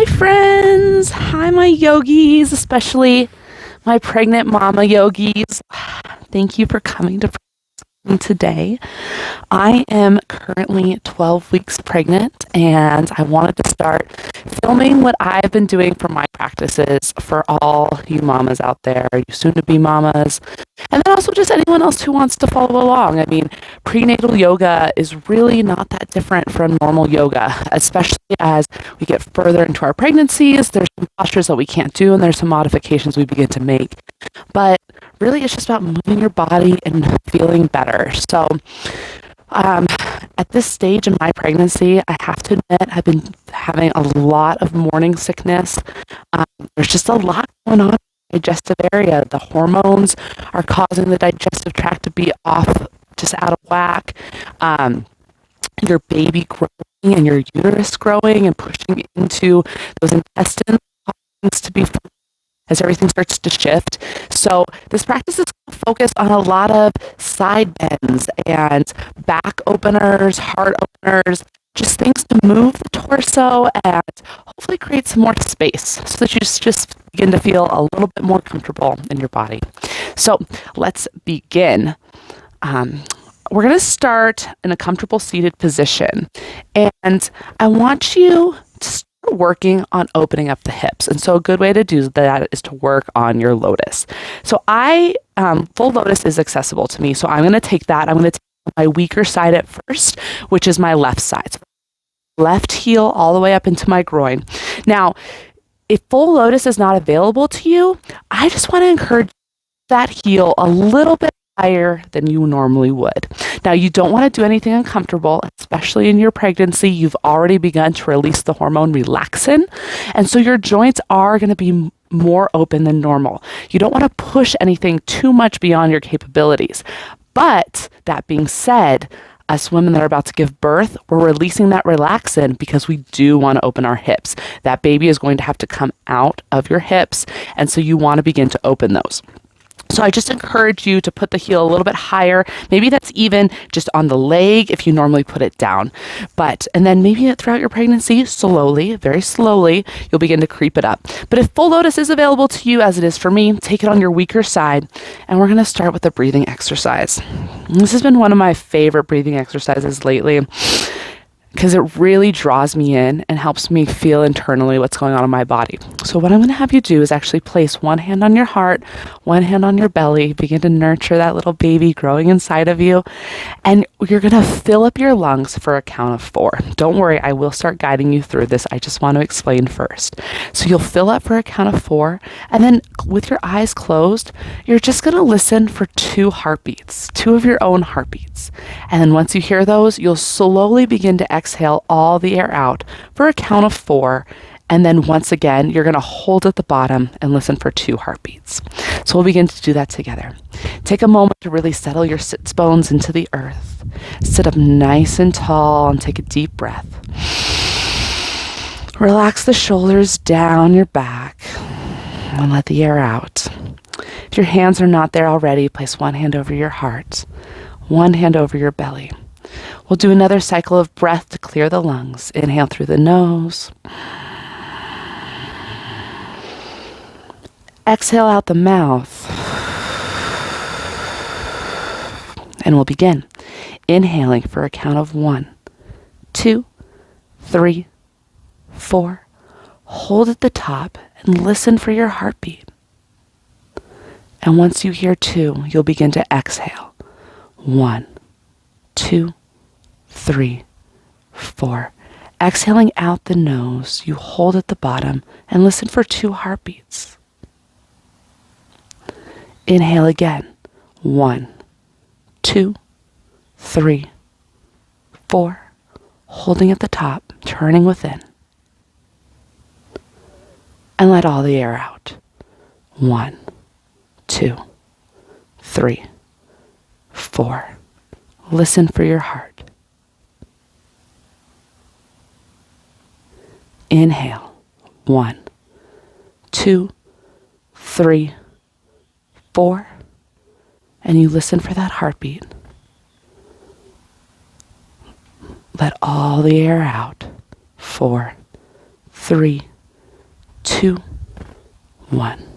Hi, friends. Hi, my yogis, especially my pregnant mama yogis. Thank you for coming to today. I am currently 12 weeks pregnant, and I wanted to start filming what I've been doing for my practices for all you mamas out there, you soon-to-be mamas, and then also just anyone else who wants to follow along. I mean, prenatal yoga is really not that different from normal yoga, especially as we get further into our pregnancies. There's some postures that we can't do, and there's some modifications we begin to make. But really, it's just about moving your body and feeling better. So, at this stage in my pregnancy, I have to admit I've been having a lot of morning sickness. There's just a lot going on in the digestive area. The hormones are causing the digestive tract to be off, just out of whack. Your baby growing and your uterus growing and pushing into those intestines to be as everything starts to shift. So this practice is focused on a lot of side bends and back openers, heart openers, just things to move the torso and hopefully create some more space so that you just begin to feel a little bit more comfortable in your body. So let's begin. We're going to start in a comfortable seated position, and I want you to start working on opening up the hips. And so a good way to do that is to work on your lotus. So full lotus is accessible to me. So I'm going to take that. I'm going to take my weaker side at first, which is my left side. So left heel all the way up into my groin. Now, if full lotus is not available to you, I just want to encourage that heel a little bit higher than you normally would. Now, you don't want to do anything uncomfortable, especially in your pregnancy. You've already begun to release the hormone relaxin, and so your joints are going to be more open than normal. You don't want to push anything too much beyond your capabilities. But that being said, us women that are about to give birth, we're releasing that relaxin because we do want to open our hips. That baby is going to have to come out of your hips, and so you want to begin to open those. So I just encourage you to put the heel a little bit higher. Maybe that's even just on the leg if you normally put it down. And then maybe throughout your pregnancy, slowly, very slowly, you'll begin to creep it up. But if full lotus is available to you, as it is for me, take it on your weaker side. And we're going to start with a breathing exercise. This has been one of my favorite breathing exercises lately, because it really draws me in and helps me feel internally what's going on in my body. So what I'm going to have you do is actually place one hand on your heart, one hand on your belly, begin to nurture that little baby growing inside of you, and you're going to fill up your lungs for a count of 4. Don't worry, I will start guiding you through this. I just want to explain first. So you'll fill up for a count of 4, and then with your eyes closed, you're just going to listen for 2 heartbeats, 2 of your own heartbeats. And then once you hear those, you'll slowly begin to exhale all the air out for a count of 4. And then once again, you're going to hold at the bottom and listen for 2 heartbeats. So we'll begin to do that together. Take a moment to really settle your sits bones into the earth. Sit up nice and tall and take a deep breath. Relax the shoulders down your back and let the air out. If your hands are not there already, place one hand over your heart, one hand over your belly. We'll do another cycle of breath to clear the lungs. Inhale through the nose. Exhale out the mouth. And we'll begin. Inhaling for a count of 1, 2, 3, 4. Hold at the top and listen for your heartbeat. And once you hear 2, you'll begin to exhale. 1, 2, 3, 4. Exhaling out the nose, you hold at the bottom and listen for 2 heartbeats. Inhale again. 1, 2, 3, 4. Holding at the top, turning within. And let all the air out. 1, 2, 3, 4. Listen for your heart. Inhale. 1, 2, 3, 4. And you listen for that heartbeat. Let all the air out. 4, 3, 2, 1.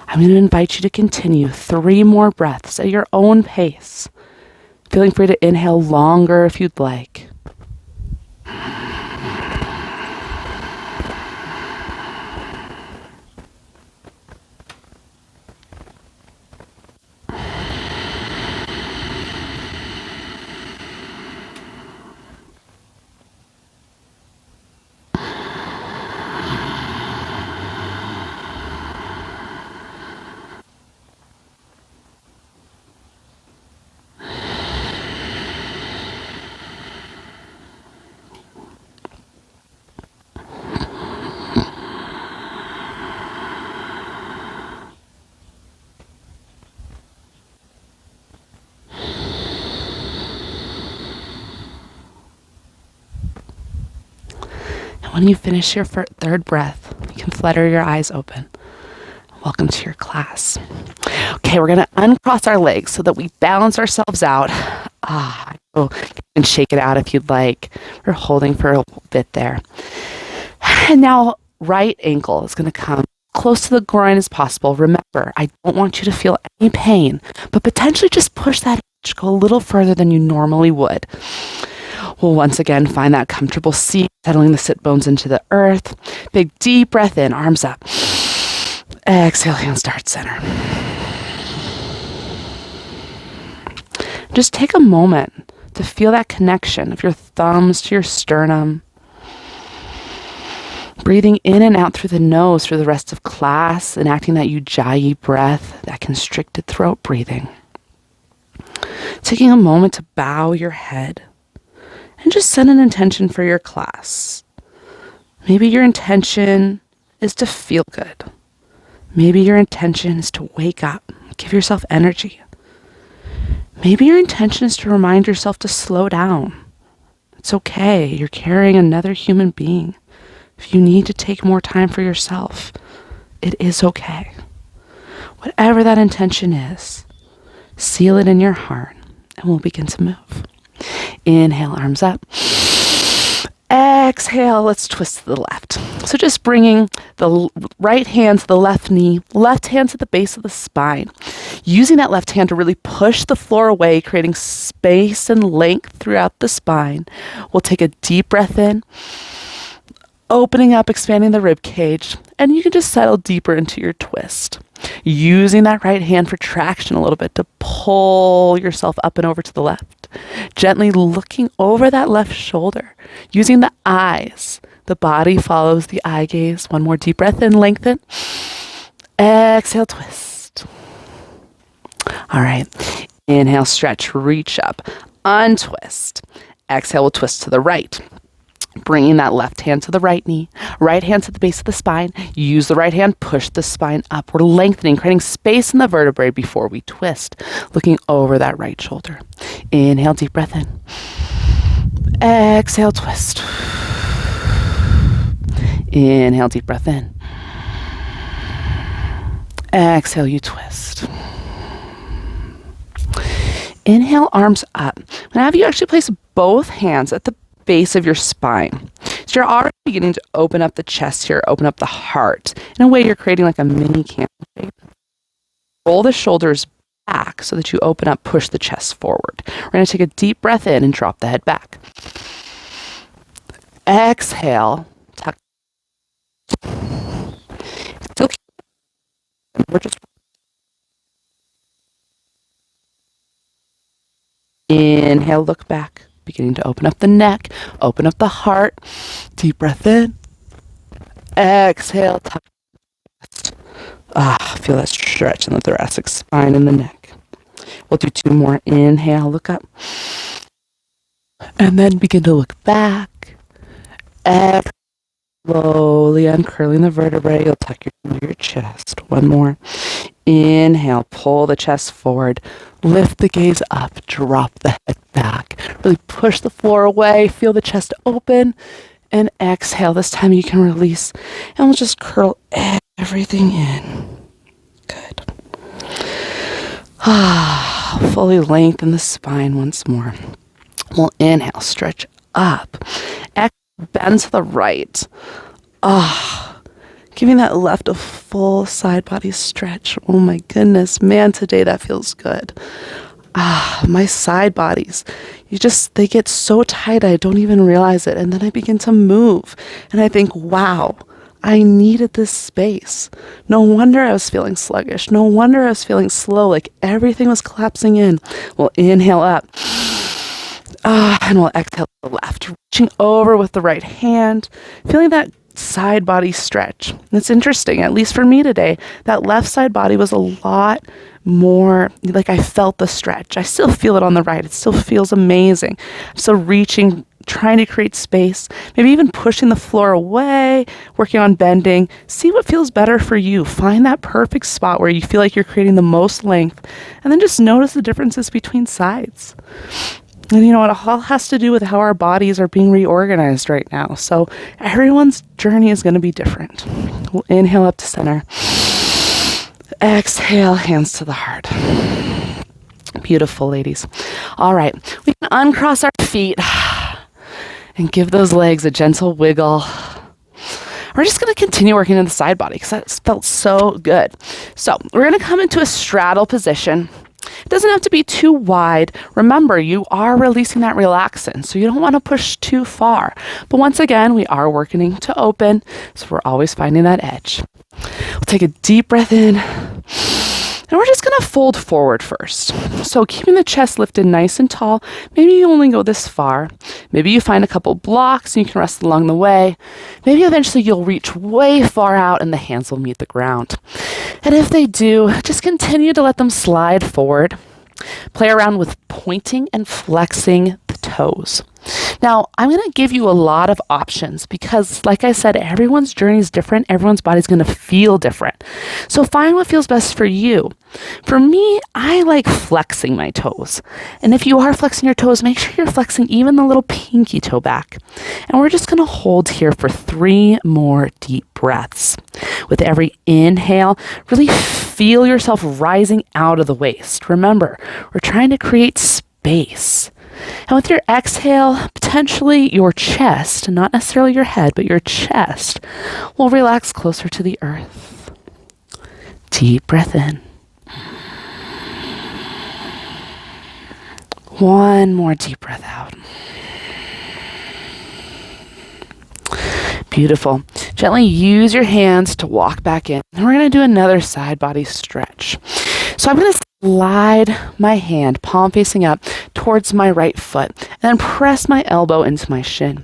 I'm going to invite you to continue 3 more breaths at your own pace. Feeling free to inhale longer if you'd like. When you finish your third breath, you can flutter your eyes open. Welcome to your class. Okay, we're going to uncross our legs so that we balance ourselves out. You can shake it out if you'd like. We're holding for a bit there. And now, right ankle is going to come close to the groin as possible. Remember, I don't want you to feel any pain, but potentially just push that edge, go a little further than you normally would. We'll once again find that comfortable seat, settling the sit bones into the earth. Big deep breath in, arms up. Exhale, hands to heart center. Just take a moment to feel that connection of your thumbs to your sternum. Breathing in and out through the nose for the rest of class, enacting that ujjayi breath, that constricted throat breathing. Taking a moment to bow your head. And just set an intention for your class. Maybe your intention is to feel good. Maybe your intention is to wake up, give yourself energy. Maybe your intention is to remind yourself to slow down. It's okay, you're carrying another human being. If you need to take more time for yourself, it is okay. Whatever that intention is, seal it in your heart, and we'll begin to move. Inhale, arms up. Exhale, let's twist to the left. So just bringing the right hand to the left knee, left hand to the base of the spine. Using that left hand to really push the floor away, creating space and length throughout the spine. We'll take a deep breath in, opening up, expanding the rib cage, and you can just settle deeper into your twist. Using that right hand for traction a little bit to pull yourself up and over to the left. Gently looking over that left shoulder. Using the eyes. The body follows the eye gaze. One more deep breath in, lengthen. Exhale, twist. All right. Inhale, stretch, reach up, untwist. Exhale, we'll twist to the right. Bringing that left hand to the right knee, right hand to the base of the spine. Use the right hand, push the spine up. We're lengthening, creating space in the vertebrae before we twist. Looking over that right shoulder. Inhale, deep breath in. Exhale, twist. Inhale, deep breath in. Exhale, you twist. Inhale, arms up. I'm going to have you actually place both hands at the base of your spine. So you're already beginning to open up the chest here, open up the heart. In a way, you're creating like a mini candle shape. Roll the shoulders back so that you open up, push the chest forward. We're going to take a deep breath in and drop the head back. Exhale, tuck. It's okay. We're just inhale, look back. Beginning to open up the neck, open up the heart. Deep breath in. Exhale, tuck. Feel that stretch in the thoracic spine and the neck. We'll do 2 more. Inhale, look up. And then begin to look back. Exhale, slowly uncurling the vertebrae. You'll tuck your chest. 1 more. Inhale, pull the chest forward. Lift the gaze up, drop the head back. Really push the floor away, feel the chest open, and exhale. This time you can release, and we'll just curl everything in. Good. Fully lengthen the spine once more. We'll inhale, stretch up. Exhale, bend to the right. Giving that left a full side body stretch. Oh my goodness, man, today that feels good. My side bodies, they get so tight I don't even realize it. And then I begin to move and I think, wow, I needed this space. No wonder I was feeling sluggish. No wonder I was feeling slow, like everything was collapsing in. We'll inhale up. And we'll exhale to the left, reaching over with the right hand, feeling that side body stretch. And it's interesting, at least for me today, that left side body was a lot more like I felt the stretch. I still feel it on the right. It still feels amazing. I'm still reaching, trying to create space, maybe even pushing the floor away, working on bending. See what feels better for you. Find that perfect spot where you feel like you're creating the most length, and then just notice the differences between sides. And you know what? It all has to do with how our bodies are being reorganized right now. So everyone's journey is going to be different. We'll inhale up to center. Exhale, hands to the heart. Beautiful, ladies. All right. We can uncross our feet and give those legs a gentle wiggle. We're just going to continue working in the side body because that felt so good. So we're going to come into a straddle position. It doesn't have to be too wide. Remember, you are releasing that relaxant, so you don't want to push too far. But once again, we are working to open, so we're always finding that edge. We'll take a deep breath in, and we're just going to fold forward first. So keeping the chest lifted nice and tall. Maybe you only go this far. Maybe you find a couple blocks and you can rest along the way. Maybe eventually you'll reach way far out and the hands will meet the ground. And if they do, just continue to let them slide forward. Play around with pointing and flexing the toes. Now, I'm going to give you a lot of options because, like I said, everyone's journey is different. Everyone's body's going to feel different. So find what feels best for you. For me, I like flexing my toes. And if you are flexing your toes, make sure you're flexing even the little pinky toe back. And we're just going to hold here for 3 more deep breaths. With every inhale, really feel yourself rising out of the waist. Remember, we're trying to create space. And with your exhale, potentially your chest, not necessarily your head, but your chest, will relax closer to the earth. Deep breath in. 1 more deep breath out. Beautiful. Gently use your hands to walk back in. And we're going to do another side body stretch. So I'm going to slide my hand, palm facing up, towards my right foot, and then press my elbow into my shin.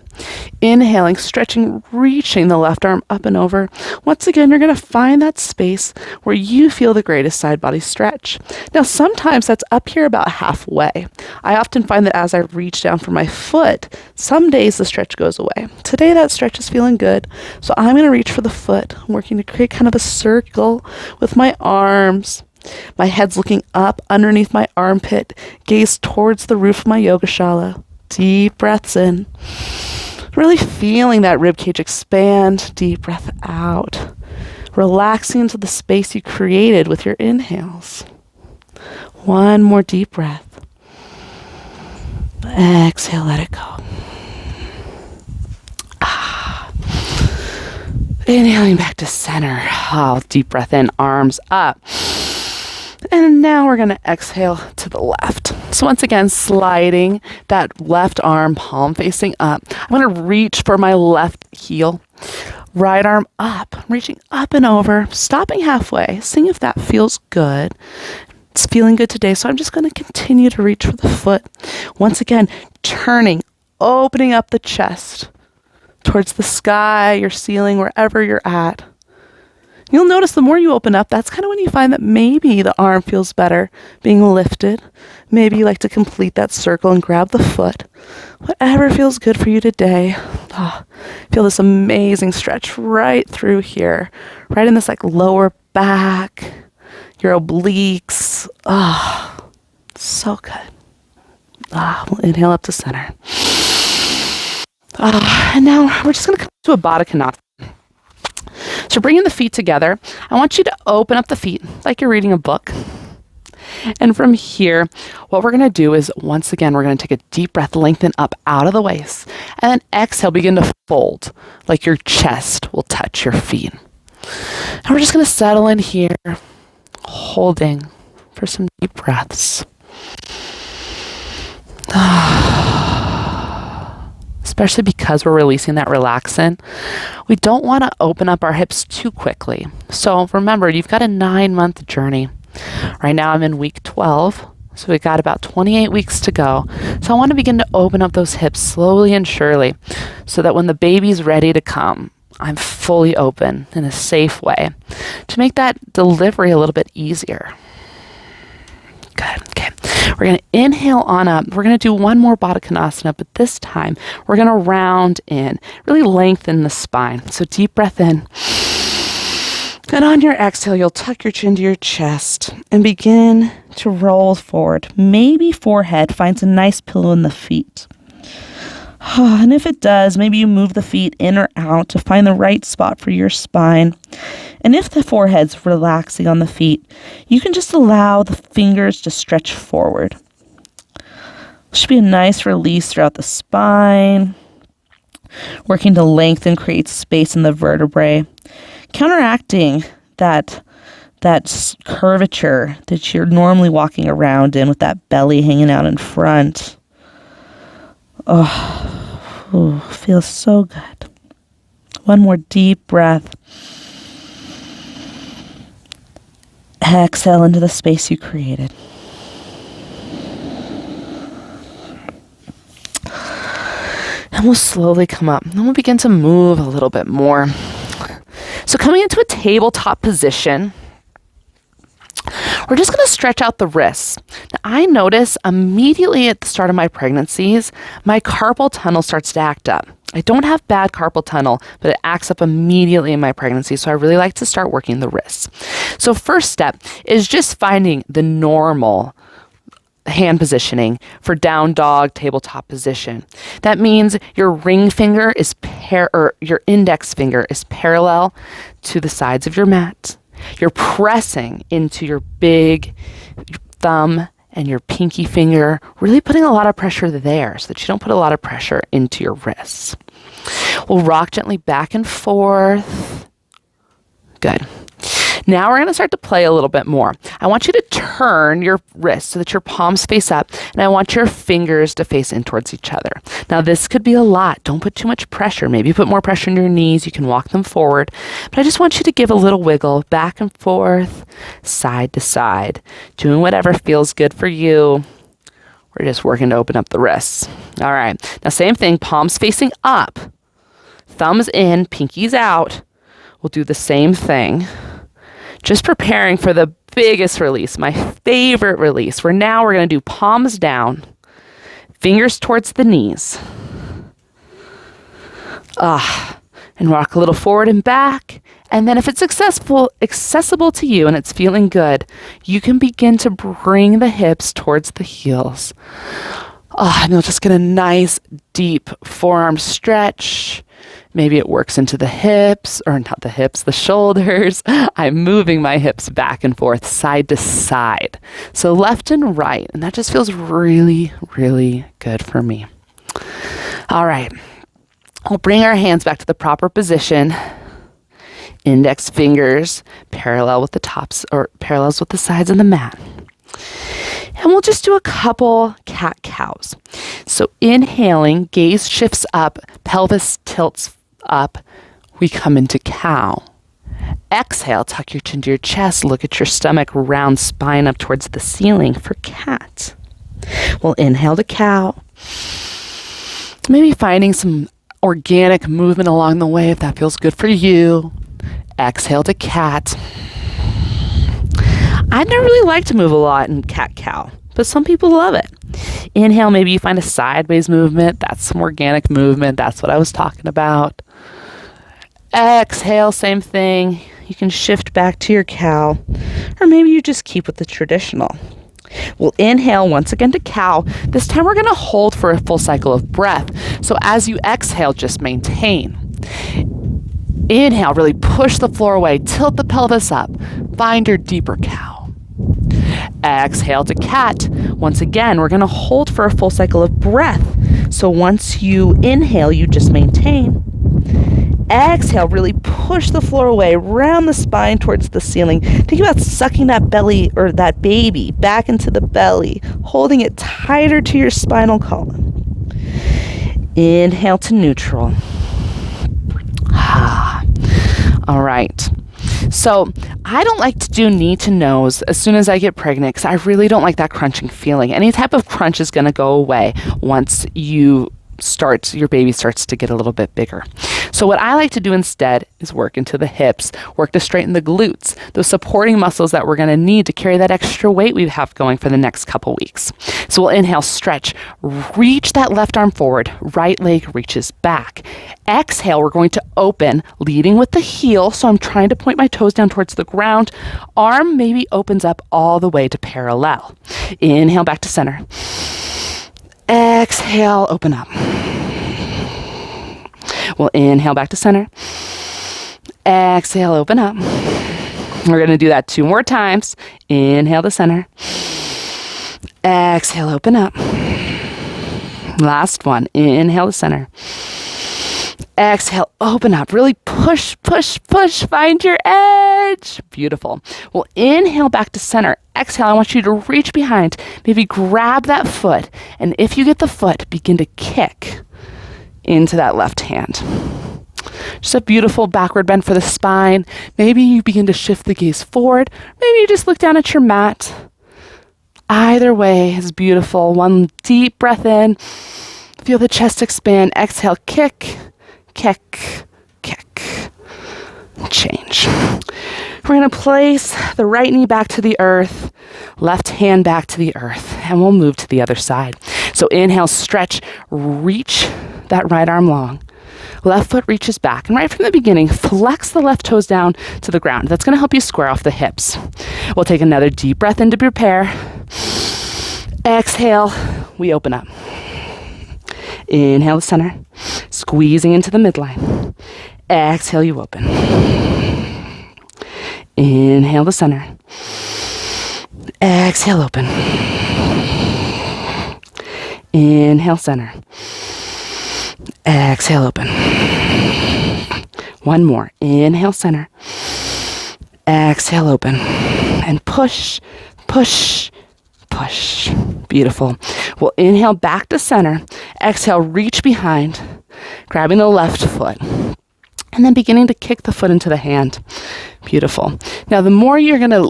Inhaling, stretching, reaching the left arm up and over. Once again, you're going to find that space where you feel the greatest side body stretch. Now, sometimes that's up here about halfway. I often find that as I reach down for my foot, some days the stretch goes away. Today, that stretch is feeling good. So I'm going to reach for the foot, working to create kind of a circle with my arms. My head's looking up underneath my armpit, gaze towards the roof of my yogashala. Deep breaths in. Really feeling that ribcage expand. Deep breath out. Relaxing into the space you created with your inhales. 1 more deep breath. Exhale, let it go. Inhaling back to center. Deep breath in, arms up. And now we're going to exhale to the left. So once again, sliding that left arm, palm facing up. I'm going to reach for my left heel. Right arm up, reaching up and over, stopping halfway. Seeing if that feels good. It's feeling good today, so I'm just going to continue to reach for the foot. Once again, turning, opening up the chest towards the sky, your ceiling, wherever you're at. You'll notice the more you open up, that's kind of when you find that maybe the arm feels better being lifted. Maybe you like to complete that circle and grab the foot. Whatever feels good for you today. Feel this amazing stretch right through here, right in this like lower back, your obliques. So good. We'll inhale up to center. And now we're just going to come to a Baddha Konasana. So bringing the feet together, I want you to open up the feet like you're reading a book. And from here, what we're going to do is, once again, we're going to take a deep breath, lengthen up out of the waist, and then exhale, begin to fold like your chest will touch your feet. And we're just going to settle in here, holding for some deep breaths. Especially because we're releasing that relaxant, we don't want to open up our hips too quickly. So remember, you've got a 9-month journey. Right now I'm in week 12, so we've got about 28 weeks to go. So I want to begin to open up those hips slowly and surely so that when the baby's ready to come, I'm fully open in a safe way to make that delivery a little bit easier. Good. Okay. We're going to inhale on up. We're going to do one more Baddha Konasana, but this time we're going to round in, really lengthen the spine. So deep breath in. And on your exhale, you'll tuck your chin to your chest and begin to roll forward. Maybe forehead finds a nice pillow in the feet. And if it does, maybe you move the feet in or out to find the right spot for your spine. And if the forehead's relaxing on the feet, you can just allow the fingers to stretch forward. Should be a nice release throughout the spine, working to lengthen, create space in the vertebrae, counteracting that curvature that you're normally walking around in with that belly hanging out in front. Oh, feels so good. One more deep breath. Exhale into the space you created. And we'll slowly come up. And we'll begin to move a little bit more. So coming into a tabletop position, we're just going to stretch out the wrists. Now, I notice immediately at the start of my pregnancies, my carpal tunnel starts to act up. I don't have bad carpal tunnel, but it acts up immediately in my pregnancy. So I really like to start working the wrists. So first step is just finding the normal hand positioning for down dog tabletop position. That means your ring finger is your index finger is parallel to the sides of your mat. You're pressing into your big thumb and your pinky finger, really putting a lot of pressure there so that you don't put a lot of pressure into your wrists. We'll rock gently back and forth. Good. Now we're going to start to play a little bit more. I want you to turn your wrists so that your palms face up, and I want your fingers to face in towards each other. Now this could be a lot. Don't put too much pressure. Maybe put more pressure on your knees. You can walk them forward. But I just want you to give a little wiggle back and forth, side to side, doing whatever feels good for you. We're just working to open up the wrists. All right. Now same thing, palms facing up, thumbs in, pinkies out. We'll do the same thing. Just preparing for the biggest release, my favorite release, where now we're going to do palms down, fingers towards the knees. And rock a little forward and back. And then if it's accessible to you and it's feeling good, you can begin to bring the hips towards the heels. And you'll just get a nice deep forearm stretch. Maybe it works into the hips, or not the hips, the shoulders. I'm moving my hips back and forth, side to side. So left and right. And that just feels really, really good for me. All right. We'll bring our hands back to the proper position. Index fingers parallel with the tops, or parallels with the sides of the mat. And we'll just do a couple cat-cows. So inhaling, gaze shifts up, pelvis tilts up, we come into cow. Exhale, tuck your chin to your chest, look at your stomach, round spine up towards the ceiling for cat. We'll inhale to cow. Maybe finding some organic movement along the way if that feels good for you. Exhale to cat. I never really like to move a lot in cat-cow, but some people love it. Inhale, maybe you find a sideways movement. That's some organic movement. That's what I was talking about. Exhale, same thing. You can shift back to your cow, or maybe you just keep with the traditional. We'll inhale once again to cow. This time we're going to hold for a full cycle of breath. So as you exhale, just maintain. Inhale, really push the floor away, tilt the pelvis up, find your deeper cow. Exhale to cat. Once again, we're going to hold for a full cycle of breath. So once you inhale, you just maintain. Exhale, really push the floor away, round the spine towards the ceiling. Think about sucking that belly or that baby back into the belly, holding it tighter to your spinal column. Inhale to neutral. All right. So I don't like to do knee to nose as soon as I get pregnant because I really don't like that crunching feeling. Any type of crunch is going to go away once your baby starts to get a little bit bigger. So what I like to do instead is work into the hips, work to straighten the glutes, those supporting muscles that we're going to need to carry that extra weight we have going for the next couple weeks. So we'll inhale, stretch, reach that left arm forward, right leg reaches back. Exhale, we're going to open, leading with the heel. So I'm trying to point my toes down towards the ground. Arm maybe opens up all the way to parallel. Inhale back to center. Exhale, open up. We'll inhale back to center. Exhale, open up. We're going to do that 2 more times. Inhale to center. Exhale, open up. Last one. Inhale to center. Exhale, open up. Really push, push, push. Find your edge. Beautiful. We'll inhale back to center. Exhale, I want you to reach behind. Maybe grab that foot. And if you get the foot, begin to kick into that left hand. Just a beautiful backward bend for the spine. Maybe you begin to shift the gaze forward. Maybe you just look down at your mat. Either way is beautiful. One deep breath in. Feel the chest expand. Exhale, kick, kick, kick. Change. We're going to place the right knee back to the earth, left hand back to the earth, and we'll move to the other side. So inhale, stretch, reach that right arm long. Left foot reaches back. And right from the beginning, flex the left toes down to the ground. That's going to help you square off the hips. We'll take another deep breath in to prepare. Exhale, we open up. Inhale to center, squeezing into the midline. Exhale, you open. Inhale to center. Exhale, open. Inhale, center. Exhale, open. One more. Inhale, center. Exhale, open. And push, push, push. Beautiful. We'll inhale back to center. Exhale, reach behind, grabbing the left foot. And then beginning to kick the foot into the hand. Beautiful. Now, the more you're going to,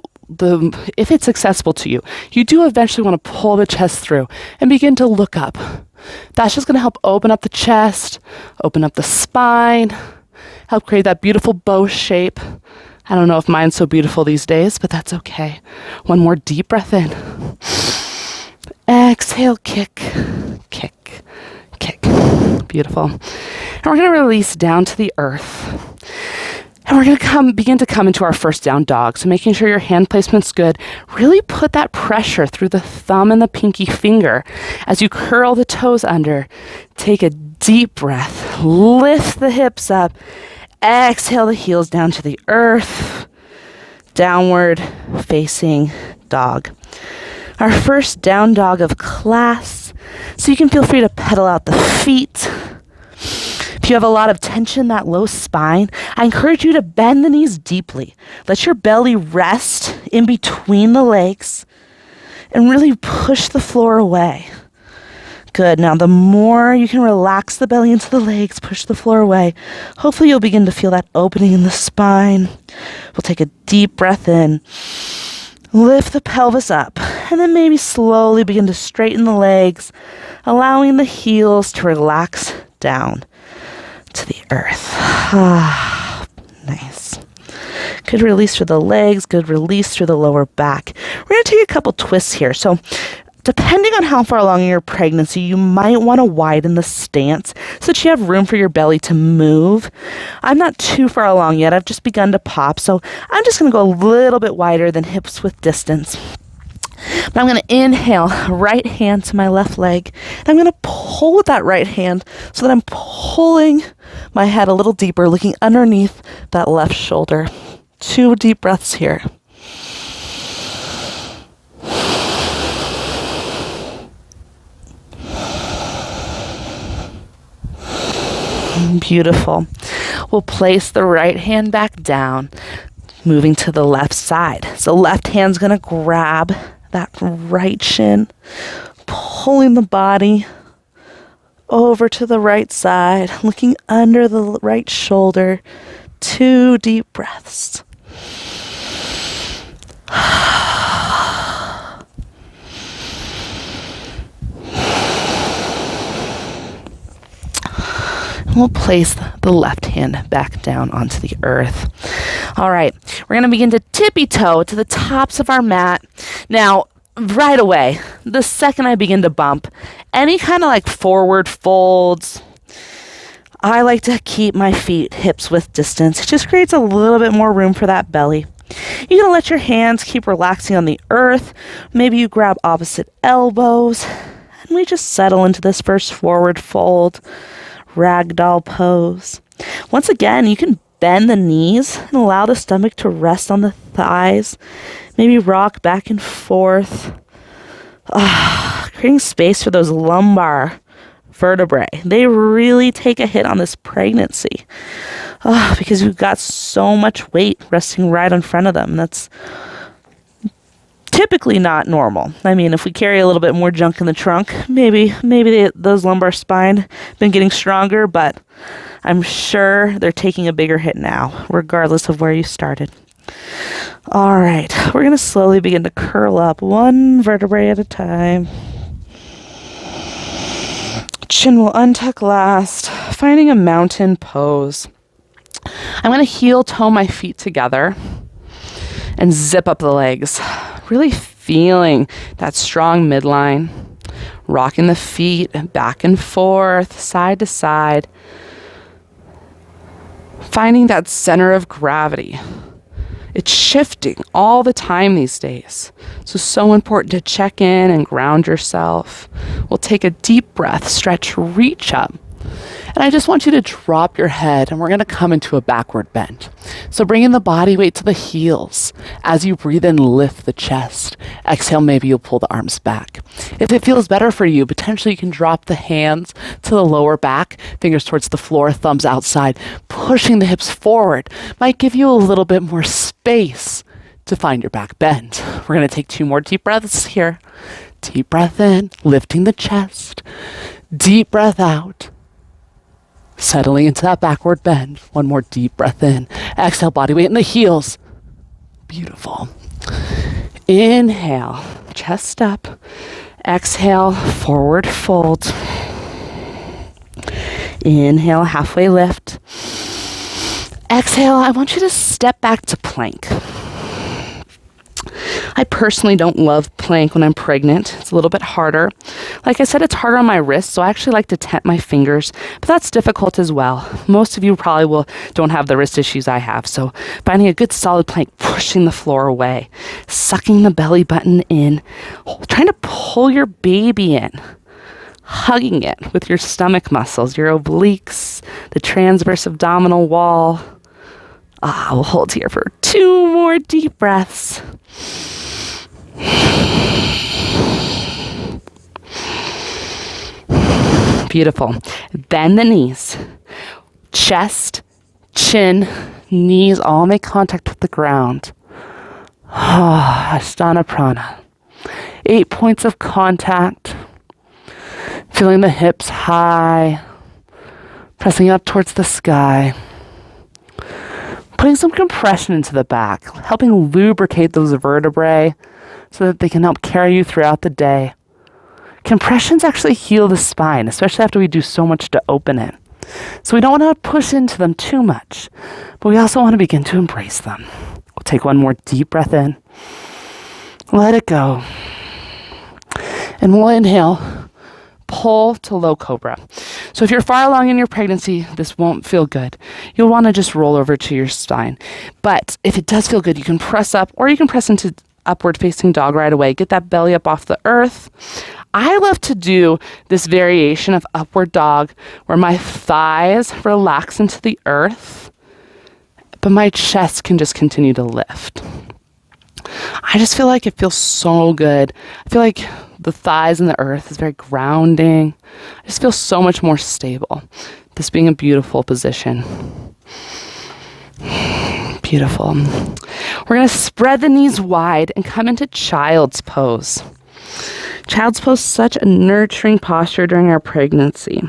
if it's accessible to you, you do eventually want to pull the chest through and begin to look up. That's just going to help open up the chest, open up the spine, help create that beautiful bow shape. I don't know if mine's so beautiful these days, but that's okay. One more deep breath in. Exhale, kick, kick, kick. Beautiful. And we're going to release down to the earth. And we're going to begin to come into our first down dog. So making sure your hand placement's good. Really put that pressure through the thumb and the pinky finger as you curl the toes under. Take a deep breath. Lift the hips up. Exhale the heels down to the earth. Downward facing dog. Our first down dog of class. So you can feel free to pedal out the feet. If you have a lot of tension, that low spine, I encourage you to bend the knees deeply. Let your belly rest in between the legs and really push the floor away. Good. Now, the more you can relax the belly into the legs, push the floor away, hopefully you'll begin to feel that opening in the spine. We'll take a deep breath in. Lift the pelvis up, and then maybe slowly begin to straighten the legs, allowing the heels to relax down to the earth. Nice. Good release through the legs, good release through the lower back. We're going to take a couple twists here. So depending on how far along in your pregnancy, you might want to widen the stance so that you have room for your belly to move. I'm not too far along yet. I've just begun to pop. So I'm just going to go a little bit wider than hips width distance. But I'm going to inhale, right hand to my left leg. And I'm going to pull with that right hand so that I'm pulling my head a little deeper, looking underneath that left shoulder. 2 deep breaths here. Beautiful. We'll place the right hand back down, moving to the left side. So left hand's going to grab that right shin, pulling the body over to the right side, looking under the right shoulder. 2 deep breaths. We'll place the left hand back down onto the earth. All right, we're going to begin to tippy toe to the tops of our mat. Now, right away, the second I begin to bump, any kind of like forward folds, I like to keep my feet hips width distance. It just creates a little bit more room for that belly. You're going to let your hands keep relaxing on the earth. Maybe you grab opposite elbows, and we just settle into this first forward fold. Ragdoll pose. Once again, you can bend the knees and allow the stomach to rest on the thighs. Maybe rock back and forth. Creating space for those lumbar vertebrae. They really take a hit on this pregnancy because we've got so much weight resting right in front of them. That's typically not normal. I mean, if we carry a little bit more junk in the trunk, maybe those lumbar spine been getting stronger, but I'm sure they're taking a bigger hit now, regardless of where you started. All right, we're going to slowly begin to curl up one vertebrae at a time. Chin will untuck last, finding a mountain pose. I'm going to heel toe my feet together and zip up the legs. Really feeling that strong midline, rocking the feet back and forth, side to side, finding that center of gravity. It's shifting all the time these days. So important to check in and ground yourself. We'll take a deep breath, stretch, reach up. And I just want you to drop your head, and we're going to come into a backward bend. So bring in the body weight to the heels. As you breathe in, lift the chest. Exhale, maybe you'll pull the arms back. If it feels better for you, potentially you can drop the hands to the lower back, fingers towards the floor, thumbs outside. Pushing the hips forward might give you a little bit more space to find your back bend. We're going to take 2 more deep breaths here. Deep breath in, lifting the chest. Deep breath out. Settling into that backward bend. 1 more deep breath in. Exhale, body weight in the heels. Beautiful. Inhale, chest up. Exhale, forward fold. Inhale, halfway lift. Exhale, I want you to step back to plank. I personally don't love plank when I'm pregnant. It's a little bit harder. Like I said, it's harder on my wrists, so I actually like to tent my fingers, but that's difficult as well. Most of you probably don't have the wrist issues I have, so finding a good solid plank, pushing the floor away, sucking the belly button in, trying to pull your baby in, hugging it with your stomach muscles, your obliques, the transverse abdominal wall. We'll hold here for 2 more deep breaths. Beautiful. Bend the knees. Chest, chin, knees all make contact with the ground. Ashtana prana. 8 points of contact. Feeling the hips high. Pressing up towards the sky. Putting some compression into the back, helping lubricate those vertebrae so that they can help carry you throughout the day. Compressions actually heal the spine, especially after we do so much to open it. So we don't want to push into them too much, but we also want to begin to embrace them. We'll take 1 more deep breath in. Let it go. And we'll inhale, pull to low cobra. So if you're far along in your pregnancy, this won't feel good. You'll want to just roll over to your spine. But if it does feel good, you can press up, or you can press into upward facing dog right away. Get that belly up off the earth. I love to do this variation of upward dog where my thighs relax into the earth, but my chest can just continue to lift. I just feel like it feels so good. I feel like the thighs and the earth is very grounding. I just feel so much more stable. This being a beautiful position. Beautiful. We're going to spread the knees wide and come into child's pose. Child's pose is such a nurturing posture during our pregnancy.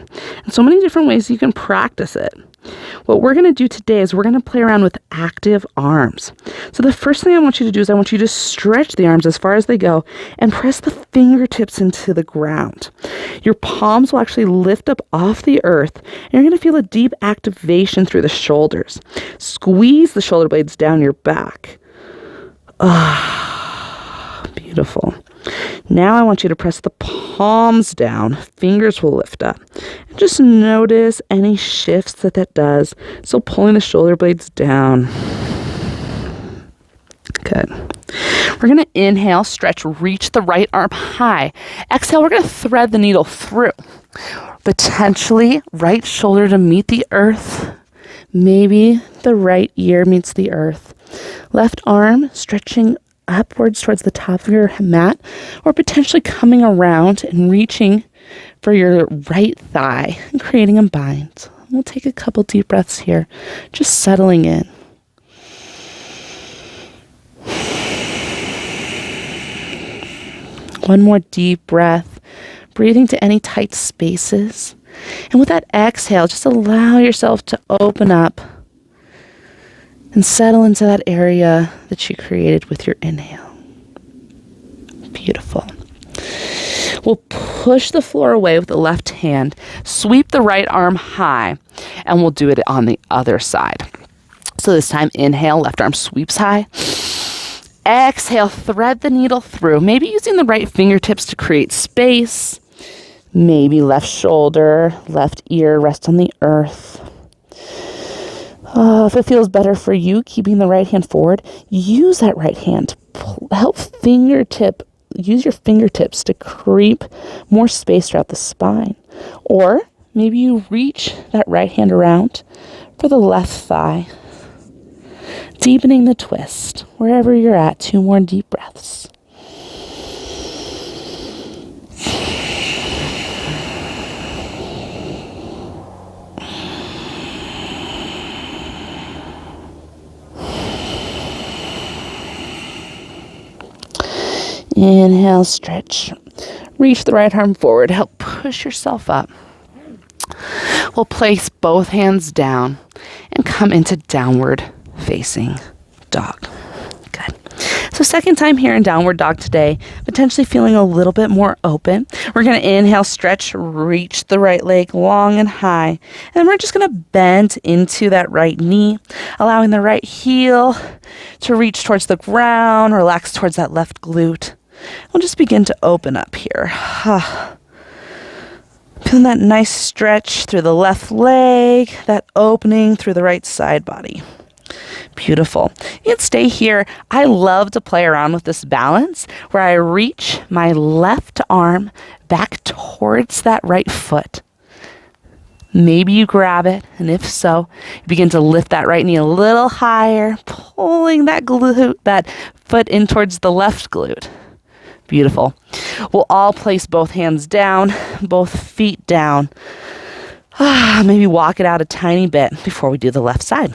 And so many different ways you can practice it. What we're going to do today is we're going to play around with active arms. So the first thing I want you to do is I want you to stretch the arms as far as they go and press the fingertips into the ground. Your palms will actually lift up off the earth, and you're going to feel a deep activation through the shoulders. Squeeze the shoulder blades down your back. Beautiful. Now I want you to press the palms down. Fingers will lift up. And just notice any shifts that does. So pulling the shoulder blades down. Good. We're going to inhale, stretch, reach the right arm high. Exhale, we're going to thread the needle through. Potentially right shoulder to meet the earth. Maybe the right ear meets the earth. Left arm stretching upwards towards the top of your mat, or potentially coming around and reaching for your right thigh and creating a bind. We'll take a couple deep breaths here, just settling in. One more deep breath, breathing to any tight spaces. And with that exhale, just allow yourself to open up and settle into that area that you created with your inhale. Beautiful. We'll push the floor away with the left hand, sweep the right arm high, and we'll do it on the other side. So this time, inhale, left arm sweeps high. Exhale, thread the needle through, maybe using the right fingertips to create space. Maybe left shoulder, left ear rest on the earth. If it feels better for you, keeping the right hand forward, use that right hand. Use your fingertips to create more space throughout the spine. Or maybe you reach that right hand around for the left thigh. Deepening the twist. Wherever you're at, 2 more deep breaths. Inhale, stretch. Reach the right arm forward. Help push yourself up. We'll place both hands down and come into downward facing dog. Good. So second time here in downward dog today, potentially feeling a little bit more open. We're going to inhale, stretch, reach the right leg long and high. And then we're just going to bend into that right knee, allowing the right heel to reach towards the ground, relax towards that left glute. We'll just begin to open up here. Feeling that nice stretch through the left leg, that opening through the right side body. Beautiful. You can stay here. I love to play around with this balance where I reach my left arm back towards that right foot. Maybe you grab it, and if so, you begin to lift that right knee a little higher, pulling that foot in towards the left glute. Beautiful. We'll all place both hands down, both feet down. Maybe walk it out a tiny bit before we do the left side.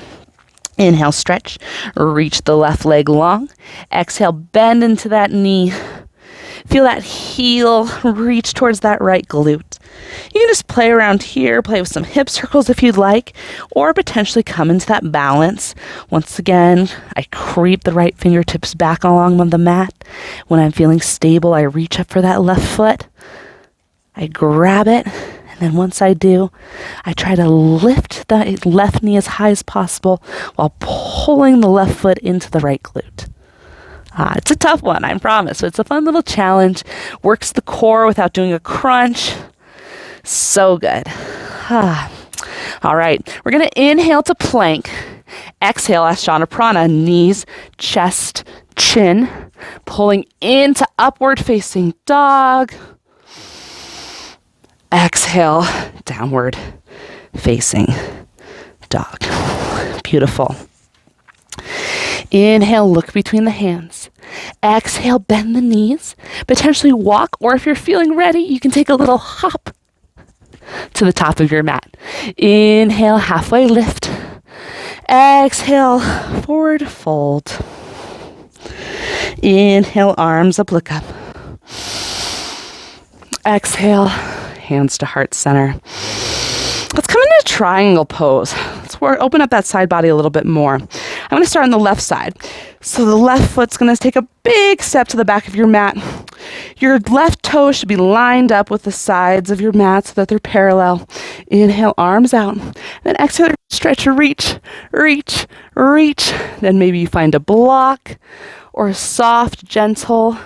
Inhale, stretch, reach the left leg long. Exhale, bend into that knee. Feel that heel reach towards that right glute. You can just play around here, play with some hip circles if you'd like, or potentially come into that balance. Once again, I creep the right fingertips back along the mat. When I'm feeling stable, I reach up for that left foot. I grab it, and then once I do, I try to lift that left knee as high as possible while pulling the left foot into the right glute. It's a tough one, I promise. But it's a fun little challenge. Works the core without doing a crunch. So good. All right. We're going to inhale to plank. Exhale, Ashtana Prana. Knees, chest, chin. Pulling into upward facing dog. Exhale, downward facing dog. Beautiful. Inhale, look between the hands. Exhale, bend the knees. Potentially walk, or if you're feeling ready, you can take a little hop to the top of your mat. Inhale, halfway lift. Exhale, forward fold. Inhale, arms up, look up. Exhale, hands to heart center. Let's come into triangle pose. Let's open up that side body a little bit more. I'm going to start on the left side. So the left foot's going to take a big step to the back of your mat. Your left toe should be lined up with the sides of your mat so that they're parallel. Inhale, arms out. Then exhale, stretch, reach, reach, reach. Then maybe you find a block or a soft, gentle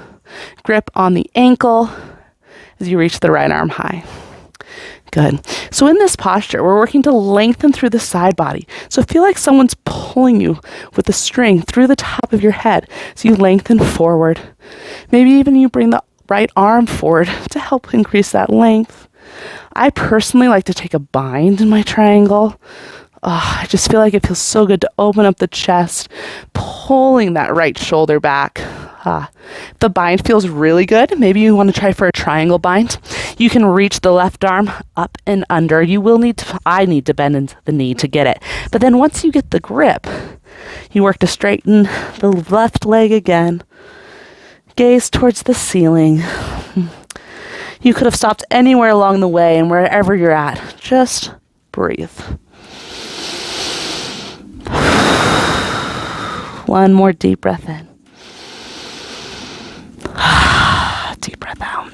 grip on the ankle as you reach the right arm high. Good. So in this posture, we're working to lengthen through the side body. So feel like someone's pulling you with a string through the top of your head. So you lengthen forward. Maybe even you bring the right arm forward to help increase that length. I personally like to take a bind in my triangle. I just feel like it feels so good to open up the chest, pulling that right shoulder back. The bind feels really good. Maybe you want to try for a triangle bind. You can reach the left arm up and under. I need to bend into the knee to get it. But then once you get the grip, you work to straighten the left leg again. Gaze towards the ceiling. You could have stopped anywhere along the way, and wherever you're at, just breathe. One more deep breath in. Deep breath out.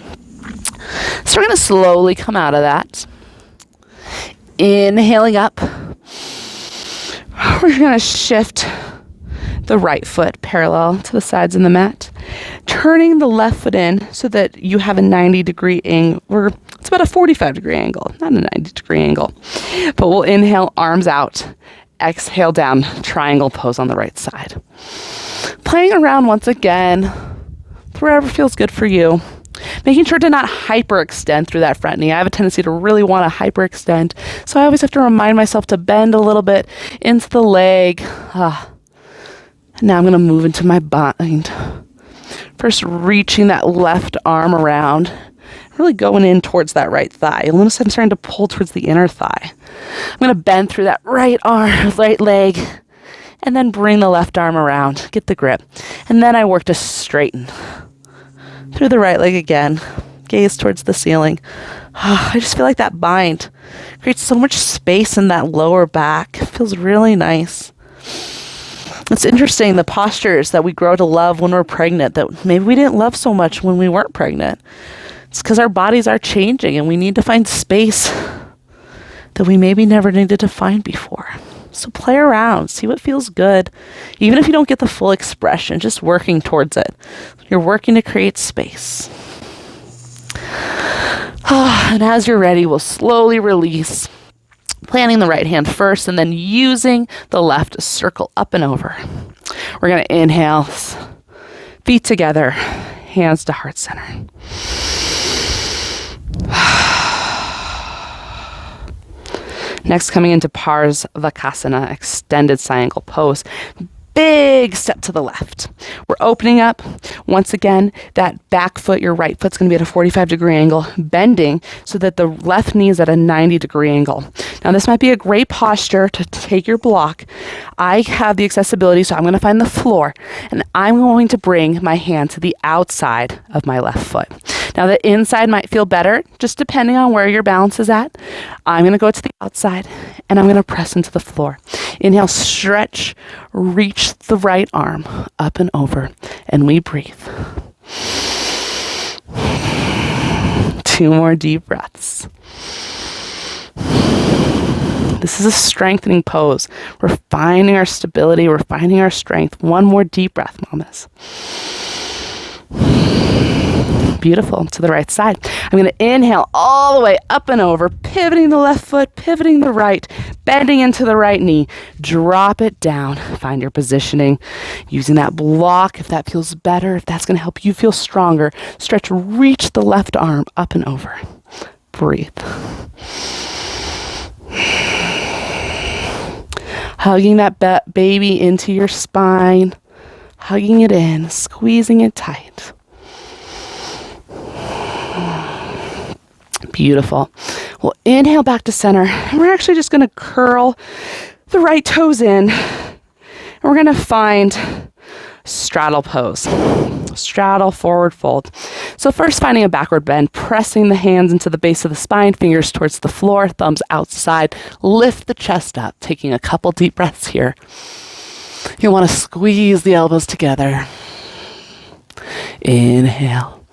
So we're going to slowly come out of that. Inhaling up. We're going to shift the right foot parallel to the sides of the mat. Turning the left foot in so that you have a 90-degree angle. It's about a 45-degree angle, not a 90-degree angle. But we'll inhale, arms out. Exhale down, triangle pose on the right side. Playing around once again, wherever feels good for you. Making sure to not hyperextend through that front knee. I have a tendency to really want to hyperextend, so I always have to remind myself to bend a little bit into the leg. Now I'm going to move into my bind. First, reaching that left arm around, really going in towards that right thigh. You'll notice I'm starting to pull towards the inner thigh. I'm going to bend through that right arm, right leg, and then bring the left arm around, get the grip. And then I work to straighten through the right leg again, gaze towards the ceiling. I just feel like that bind creates so much space in that lower back. It feels really nice. It's interesting, the postures that we grow to love when we're pregnant that maybe we didn't love so much when we weren't pregnant. It's because our bodies are changing and we need to find space that we maybe never needed to find before. So play around, see what feels good. Even if you don't get the full expression, just working towards it. You're working to create space. And as you're ready, we'll slowly release. Planting the right hand first and then using the left to circle up and over. We're going to inhale, feet together, hands to heart center. Next, coming into Parsvakasana, extended triangle pose. Big step to the left. We're opening up. Once again, that back foot, your right foot's going to be at a 45-degree angle, bending so that the left knee is at a 90-degree angle. Now, this might be a great posture to take your block. I have the accessibility, so I'm going to find the floor, and I'm going to bring my hand to the outside of my left foot. Now, the inside might feel better, just depending on where your balance is at. I'm going to go to the outside, and I'm going to press into the floor. Inhale, stretch, reach the right arm up and over, and we breathe. 2 more deep breaths. This is a strengthening pose. We're finding our stability. We're finding our strength. 1 more deep breath, mamas. Beautiful. To the right side. I'm going to inhale all the way up and over, pivoting the left foot, pivoting the right, bending into the right knee. Drop it down. Find your positioning. Using that block if that feels better, if that's going to help you feel stronger. Stretch, reach the left arm up and over. Breathe. Hugging that baby into your spine. Hugging it in, squeezing it tight. Beautiful. We'll inhale back to center. And we're actually just going to curl the right toes in. And we're going to find straddle pose. Straddle, forward fold. So first finding a backward bend, pressing the hands into the base of the spine, fingers towards the floor, thumbs outside. Lift the chest up, taking a couple deep breaths here. You want to squeeze the elbows together. Inhale.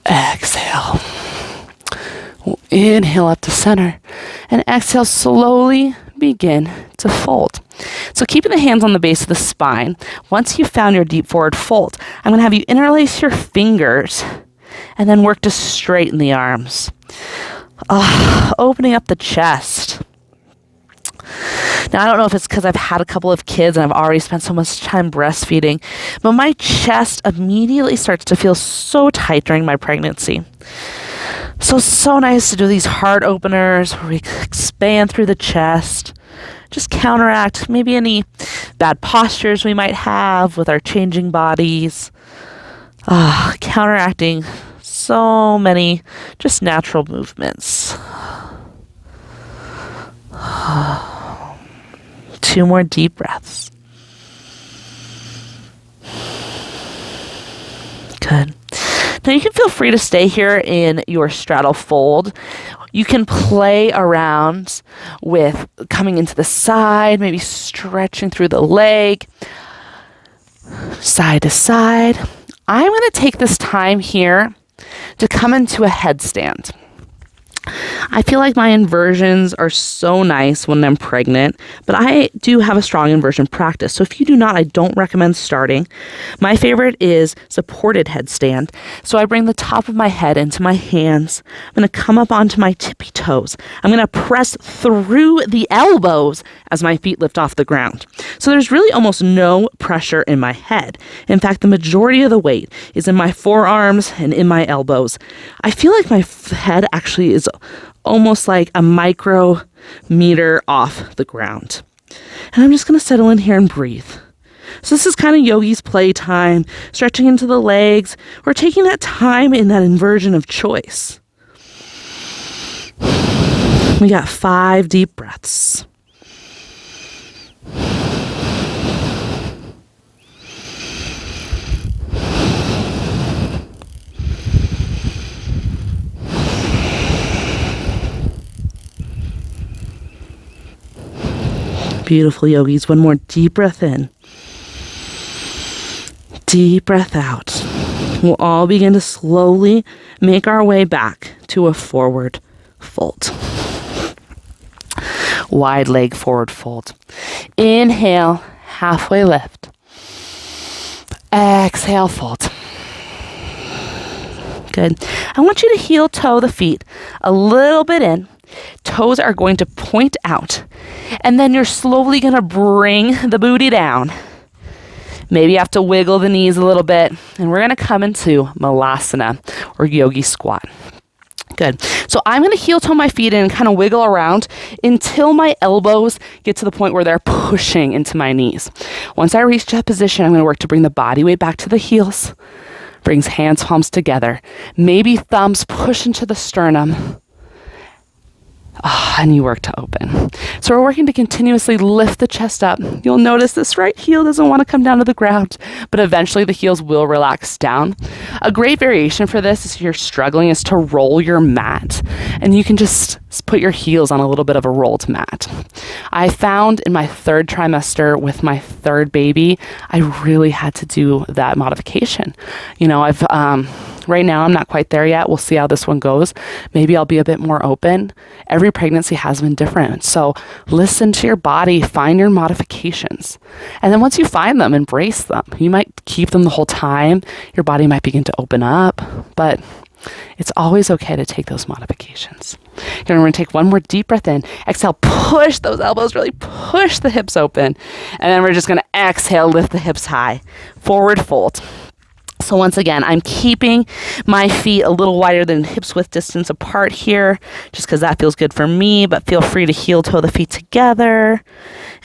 Exhale. Inhale up to center. And exhale, slowly begin to fold. So keeping the hands on the base of the spine, once you've found your deep forward fold, I'm going to have you interlace your fingers and then work to straighten the arms. Opening up the chest. Now, I don't know if it's because I've had a couple of kids and I've already spent so much time breastfeeding, but my chest immediately starts to feel so tight during my pregnancy. So nice to do these heart openers where we expand through the chest. Just counteract maybe any bad postures we might have with our changing bodies. Counteracting so many just natural movements. 2 more deep breaths. Good. Now you can feel free to stay here in your straddle fold. You can play around with coming into the side, maybe stretching through the leg, side to side. I'm going to take this time here to come into a headstand. I feel like my inversions are so nice when I'm pregnant, but I do have a strong inversion practice. So if you do not, I don't recommend starting. My favorite is supported headstand. So I bring the top of my head into my hands. I'm going to come up onto my tippy toes. I'm going to press through the elbows as my feet lift off the ground. So there's really almost no pressure in my head. In fact, the majority of the weight is in my forearms and in my elbows. I feel like my head actually is almost like a micrometer off the ground. And I'm just going to settle in here and breathe. So this is kind of yogi's playtime, stretching into the legs, or taking that time in that inversion of choice. We got 5 deep breaths. Beautiful, yogis. 1 more deep breath in. Deep breath out. We'll all begin to slowly make our way back to a forward fold. Wide leg forward fold. Inhale, halfway lift. Exhale, fold. Good. I want you to heel toe the feet a little bit in. Toes are going to point out. And then you're slowly going to bring the booty down. Maybe you have to wiggle the knees a little bit. And we're going to come into malasana or yogi squat. Good. So I'm going to heel toe my feet in and kind of wiggle around until my elbows get to the point where they're pushing into my knees. Once I reach that position, I'm going to work to bring the body weight back to the heels. Brings hands, palms together. Maybe thumbs push into the sternum. And you work to open. So we're working to continuously lift the chest up. You'll notice this right heel doesn't want to come down to the ground, but eventually the heels will relax down. A great variation for this, if you're struggling, is to roll your mat. And you can just put your heels on a little bit of a rolled mat. I found in my 3rd trimester with my 3rd baby, I really had to do that modification. Right now, I'm not quite there yet. We'll see how this one goes. Maybe I'll be a bit more open. Every pregnancy has been different. So listen to your body, find your modifications. And then once you find them, embrace them. You might keep them the whole time. Your body might begin to open up, but it's always okay to take those modifications. We're going to take 1 more deep breath in. Exhale, push those elbows, really push the hips open. And then we're just going to exhale, lift the hips high. Forward fold. So once again, I'm keeping my feet a little wider than hips width distance apart here, just because that feels good for me, but feel free to heel toe the feet together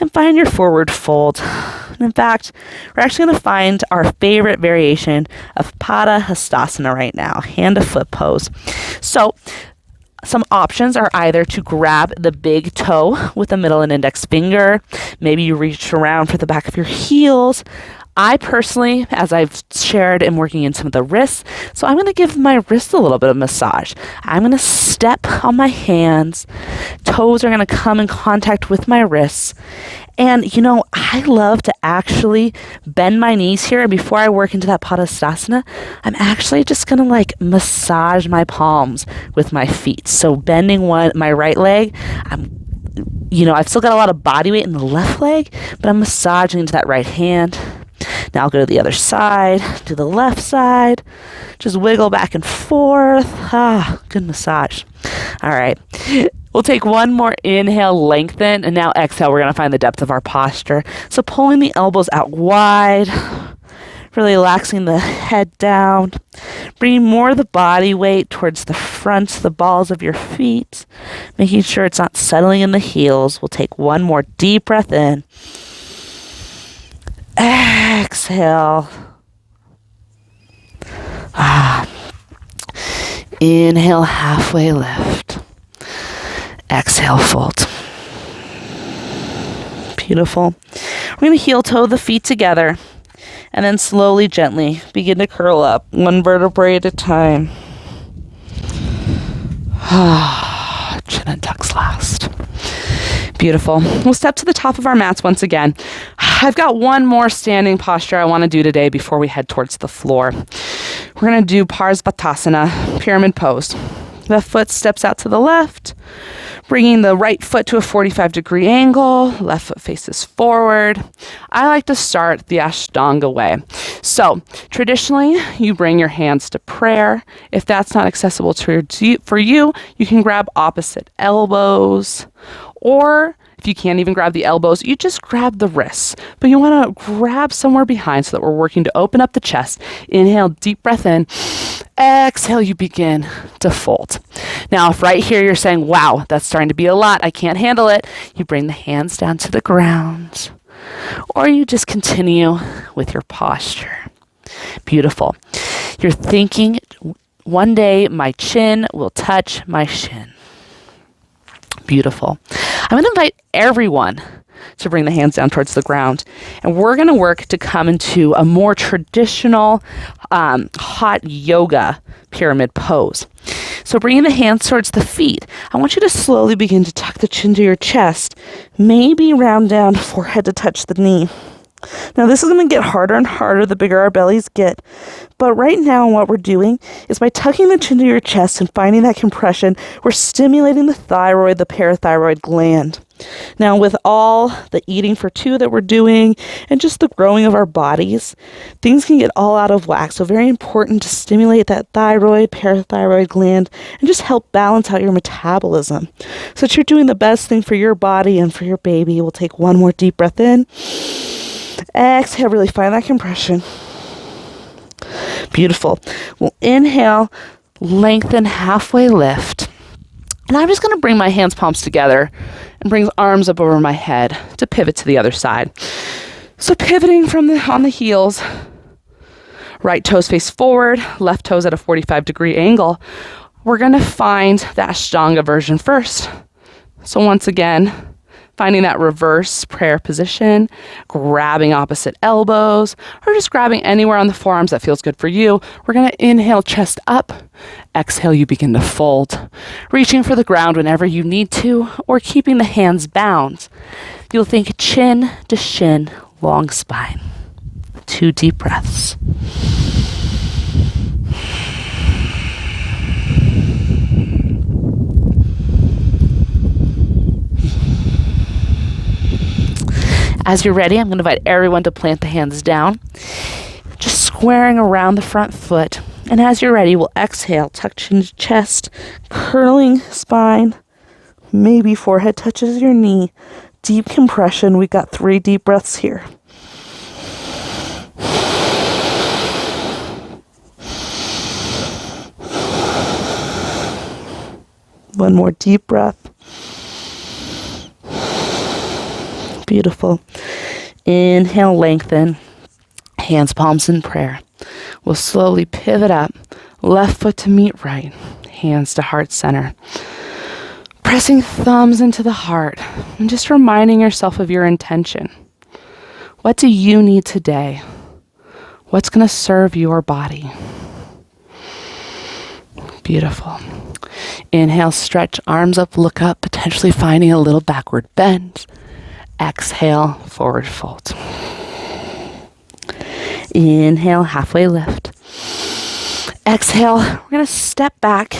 and find your forward fold. And in fact, we're actually going to find our favorite variation of Pada Hastasana right now, hand to foot pose. So Some options are either to grab the big toe with the middle and index finger. Maybe you reach around for the back of your heels. I personally, as I've shared, am working in some of the wrists. So I'm going to give my wrists a little bit of massage. I'm going to step on my hands. Toes are going to come in contact with my wrists. And, I love to actually bend my knees here. And before I work into that padasana, I'm actually just going to massage my palms with my feet. So bending my right leg, I've still got a lot of body weight in the left leg, but I'm massaging into that right hand. Now I'll go to the other side, to the left side, just wiggle back and forth. Good massage. All right. We'll take one more inhale, lengthen, and now exhale. We're going to find the depth of our posture. So pulling the elbows out wide, really relaxing the head down, bringing more of the body weight towards the front, the balls of your feet, making sure it's not settling in the heels. We'll take one more deep breath in. Exhale. Inhale, halfway lift. Exhale, fold. Beautiful. We're going to heel toe the feet together and then slowly, gently begin to curl up one vertebrae at a time. Chin and tucks last. Beautiful. We'll step to the top of our mats once again. I've got one more standing posture I want to do today before we head towards the floor. We're going to do Parsvatasana, pyramid pose. Left foot steps out to the left, bringing the right foot to a 45-degree angle. Left foot faces forward. I like to start the Ashtanga way. So traditionally, you bring your hands to prayer. If that's not accessible for you, you can grab opposite elbows, or if you can't even grab the elbows, you just grab the wrists. But you want to grab somewhere behind so that we're working to open up the chest. Inhale, deep breath in. Exhale, you begin to fold. Now, if right here you're saying, wow, that's starting to be a lot, I can't handle it, you bring the hands down to the ground. Or you just continue with your posture. Beautiful. You're thinking, one day my chin will touch my shin. Beautiful. I'm going to invite everyone to bring the hands down towards the ground. And we're going to work to come into a more traditional hot yoga pyramid pose. So bringing the hands towards the feet, I want you to slowly begin to tuck the chin to your chest, maybe round down forehead to touch the knee. Now this is going to get harder and harder the bigger our bellies get. But right now what we're doing is by tucking the chin to your chest and finding that compression, we're stimulating the thyroid, the parathyroid gland. Now with all the eating for two that we're doing and just the growing of our bodies, things can get all out of whack. So very important to stimulate that thyroid, parathyroid gland and just help balance out your metabolism so that you're doing the best thing for your body and for your baby. We'll take one more deep breath in. Exhale, really find that compression. Beautiful. We'll inhale, lengthen, halfway lift. And I'm just going to bring my hands palms together and bring arms up over my head to pivot to the other side. So pivoting on the heels, right toes face forward, left toes at a 45-degree angle. We're going to find the Ashtanga version first. So once again, finding that reverse prayer position, grabbing opposite elbows, or just grabbing anywhere on the forearms that feels good for you. We're going to inhale, chest up. Exhale, you begin to fold, reaching for the ground whenever you need to, or keeping the hands bound. You'll think chin to shin, long spine. 2 deep breaths. As you're ready, I'm going to invite everyone to plant the hands down, just squaring around the front foot. And as you're ready, we'll exhale, tuck chin to chest, curling spine, maybe forehead touches your knee. Deep compression. We got 3 deep breaths here. One more deep breath. Beautiful. Inhale, lengthen. Hands, palms in prayer. We'll slowly pivot up. Left foot to meet right. Hands to heart center. Pressing thumbs into the heart and just reminding yourself of your intention. What do you need today? What's going to serve your body? Beautiful. Inhale, stretch, arms up, look up, potentially finding a little backward bend. Exhale, forward fold. Inhale, halfway lift. Exhale, we're going to step back,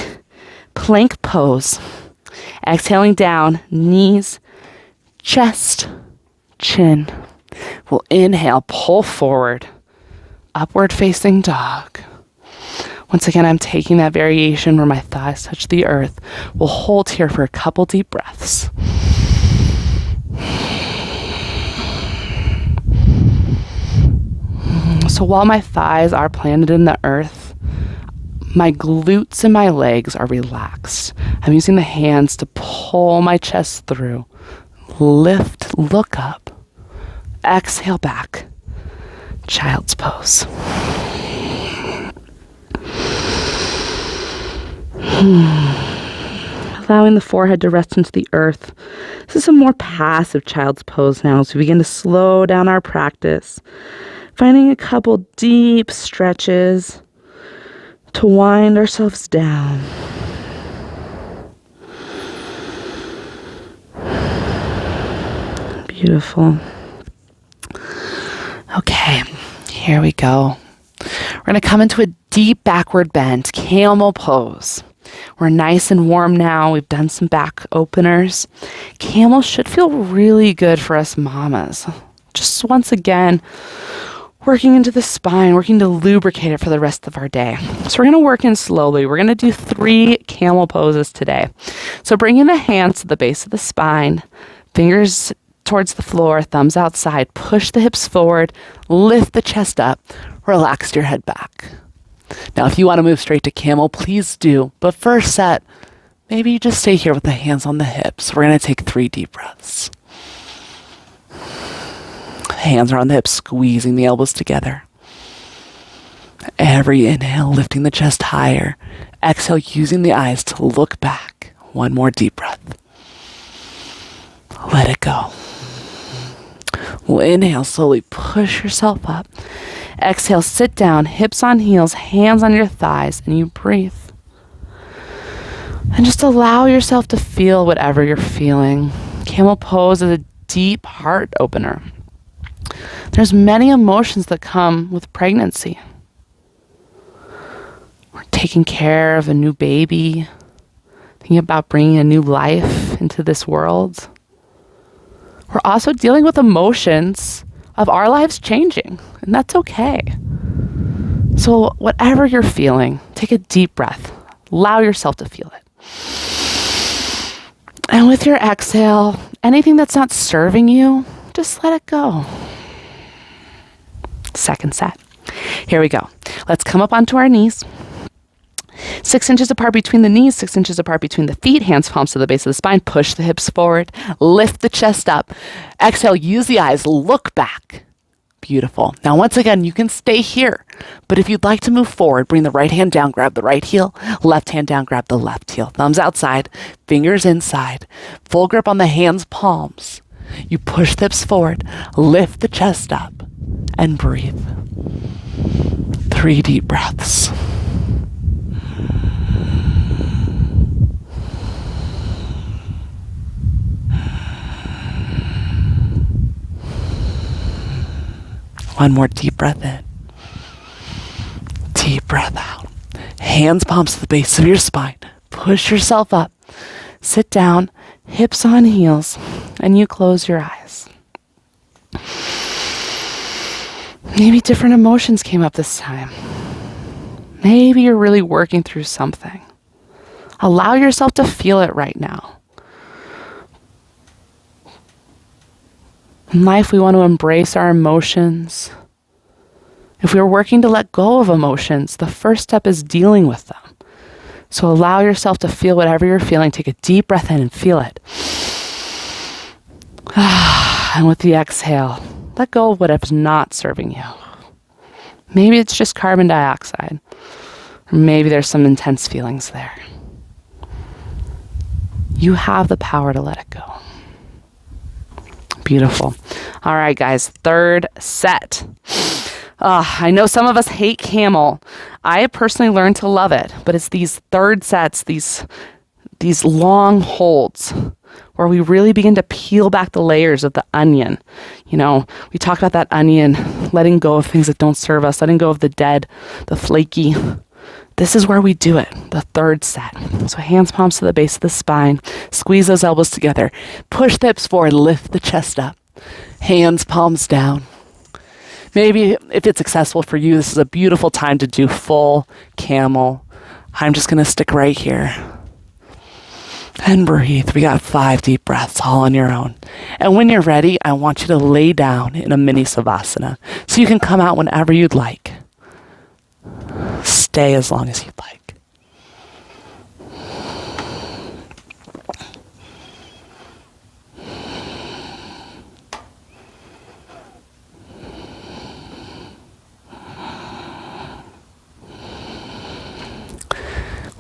plank pose. Exhaling down, knees, chest, chin. We'll inhale, pull forward, upward facing dog. Once again, I'm taking that variation where my thighs touch the earth. We'll hold here for a couple deep breaths. So while my thighs are planted in the earth, my glutes and my legs are relaxed. I'm using the hands to pull my chest through. Lift, look up. Exhale back. Child's pose. Allowing the forehead to rest into the earth. This is a more passive child's pose now as we begin to slow down our practice. Finding a couple deep stretches to wind ourselves down. Beautiful. Okay, here we go. We're going to come into a deep backward bend, camel pose. We're nice and warm now. We've done some back openers. Camel should feel really good for us mamas. Just once again, working into the spine, working to lubricate it for the rest of our day. So we're going to work in slowly. We're going to do 3 camel poses today. So bringing the hands to the base of the spine, fingers towards the floor, thumbs outside, push the hips forward, lift the chest up, relax your head back. Now, if you want to move straight to camel, please do. But first set, maybe you just stay here with the hands on the hips. We're going to take 3 deep breaths. Hands are on the hips, squeezing the elbows together. Every inhale, lifting the chest higher. Exhale, using the eyes to look back. 1 more deep breath. Let it go. We'll inhale, slowly push yourself up. Exhale, sit down, hips on heels, hands on your thighs, and you breathe. And just allow yourself to feel whatever you're feeling. Camel pose is a deep heart opener. There's many emotions that come with pregnancy. We're taking care of a new baby, thinking about bringing a new life into this world. We're also dealing with emotions of our lives changing, and that's okay. So whatever you're feeling, take a deep breath. Allow yourself to feel it. And with your exhale, anything that's not serving you, just let it go. Second set. Here we go. Let's come up onto our knees. 6 inches apart between the knees, 6 inches apart between the feet, hands palms to the base of the spine. Push the hips forward, lift the chest up. Exhale, use the eyes, look back. Beautiful. Now, once again, you can stay here, but if you'd like to move forward, bring the right hand down, grab the right heel, left hand down, grab the left heel. Thumbs outside, fingers inside. Full grip on the hands, palms. You push the hips forward, lift the chest up, and breathe. 3 deep breaths. One more deep breath in. Deep breath out. Hands, palms to the base of your spine. Push yourself up. Sit down, hips on heels, and you close your eyes. Maybe different emotions came up this time. Maybe you're really working through something. Allow yourself to feel it right now. In life, we want to embrace our emotions. If we're working to let go of emotions, the first step is dealing with them. So allow yourself to feel whatever you're feeling. Take a deep breath in and feel it. And with the exhale, let go of whatever's not serving you. Maybe it's just carbon dioxide. Or maybe there's some intense feelings there. You have the power to let it go. Beautiful. All right, guys, third set. I know some of us hate camel. I have personally learned to love it, but it's these third sets, these long holds where we really begin to peel back the layers of the onion. You know, we talked about that onion, letting go of things that don't serve us, letting go of the dead, the flaky. This is where we do it, the third set. So hands, palms to the base of the spine, squeeze those elbows together, push the hips forward, lift the chest up, hands, palms down. Maybe if it's accessible for you, this is a beautiful time to do full camel. I'm just going to stick right here. And breathe. We got 5 deep breaths all on your own. And when you're ready, I want you to lay down in a mini savasana. So you can come out whenever you'd like. Stay as long as you'd like.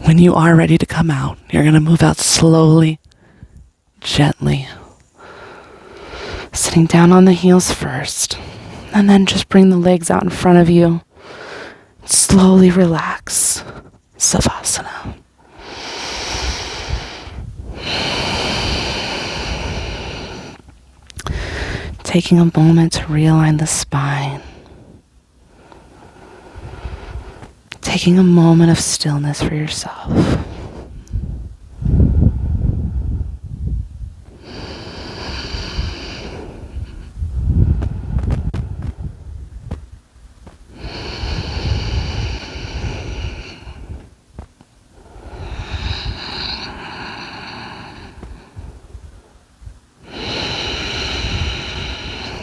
When you are ready to come out, you're going to move out slowly, gently. Sitting down on the heels first, and then just bring the legs out in front of you. Slowly relax. Savasana. Taking a moment to realign the spine. Taking a moment of stillness for yourself.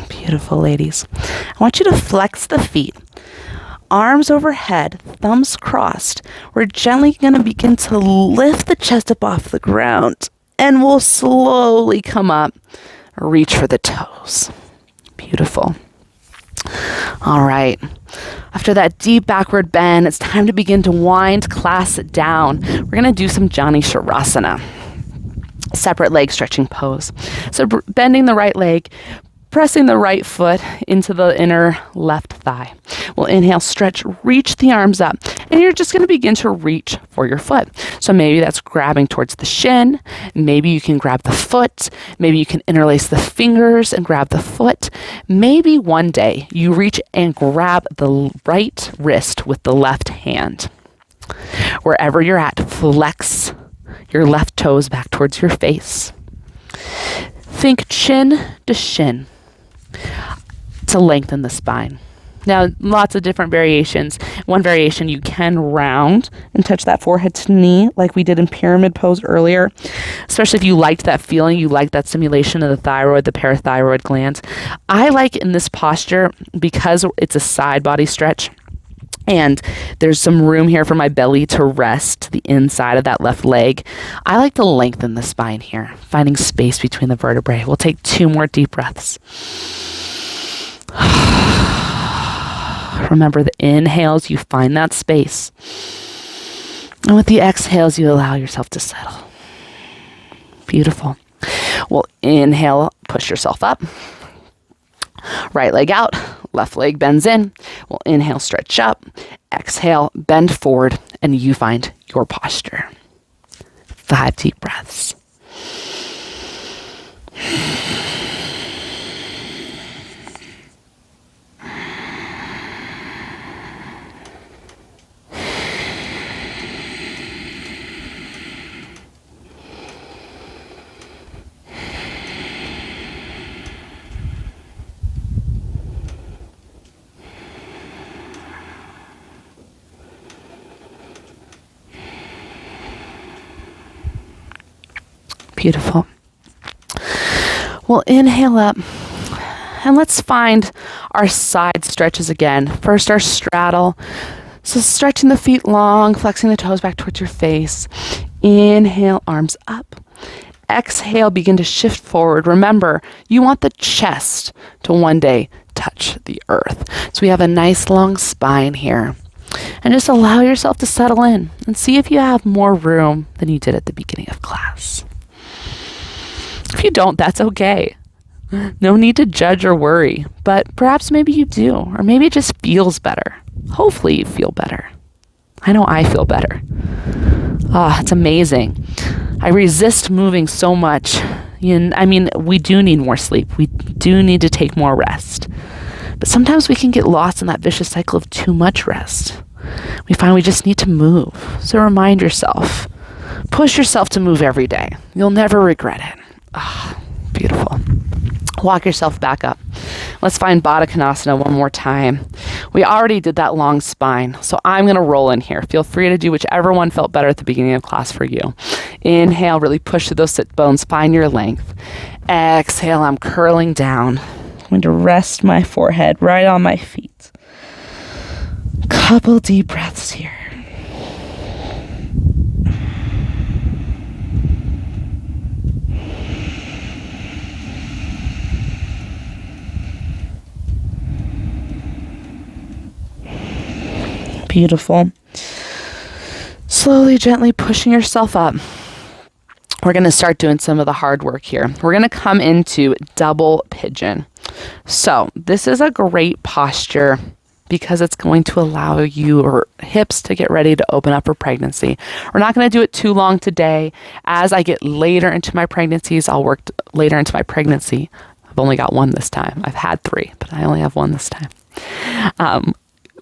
Beautiful, ladies. I want you to flex the feet. Arms overhead, thumbs crossed. We're gently going to begin to lift the chest up off the ground, and we'll slowly come up, reach for the toes. Beautiful. All right. After that deep backward bend, it's time to begin to wind class down. We're going to do some Jani Shavasana, separate leg stretching pose. So bending the right leg, pressing the right foot into the inner left thigh. We'll inhale, stretch, reach the arms up, and you're just going to begin to reach for your foot. So maybe that's grabbing towards the shin. Maybe you can grab the foot. Maybe you can interlace the fingers and grab the foot. Maybe one day you reach and grab the right wrist with the left hand. Wherever you're at, flex your left toes back towards your face. Think chin to shin to lengthen the spine. Now, lots of different variations. One variation, you can round and touch that forehead to knee like we did in pyramid pose earlier, especially if you liked that feeling, you like that stimulation of the thyroid, the parathyroid glands. I like in this posture, because it's a side body stretch, and there's some room here for my belly to rest the inside of that left leg. I like to lengthen the spine here, finding space between the vertebrae. We'll take 2 more deep breaths. Remember, the inhales, you find that space. And with the exhales, you allow yourself to settle. Beautiful. We'll inhale, push yourself up. Right leg out, left leg bends in. We'll inhale, stretch up. Exhale, bend forward, and you find your posture. 5 deep breaths. Beautiful. We'll inhale up, and let's find our side stretches again. First, our straddle. So stretching the feet long, flexing the toes back towards your face. Inhale, arms up. Exhale, begin to shift forward. Remember, you want the chest to one day touch the earth. So we have a nice long spine here. And just allow yourself to settle in and see if you have more room than you did at the beginning of class. If you don't, that's okay. No need to judge or worry, but perhaps maybe you do, or maybe it just feels better. Hopefully you feel better. I know I feel better. It's amazing. I resist moving so much. We do need more sleep. We do need to take more rest. But sometimes we can get lost in that vicious cycle of too much rest. We find we just need to move. So remind yourself. Push yourself to move every day. You'll never regret it. Beautiful. Walk yourself back up. Let's find Baddha Konasana one more time. We already did that long spine, so I'm going to roll in here. Feel free to do whichever one felt better at the beginning of class for you. Inhale, really push through those sit bones, find your length. Exhale, I'm curling down. I'm going to rest my forehead right on my feet. Couple deep breaths here. Beautiful. Slowly, gently pushing yourself up. We're going to start doing some of the hard work here. We're going to come into double pigeon. So this is a great posture because it's going to allow your hips to get ready to open up for pregnancy. We're not going to do it too long today. As I get later into my pregnancies, I'll work later into my pregnancy. I've only got one this time. I've had 3, but I only have 1 this time.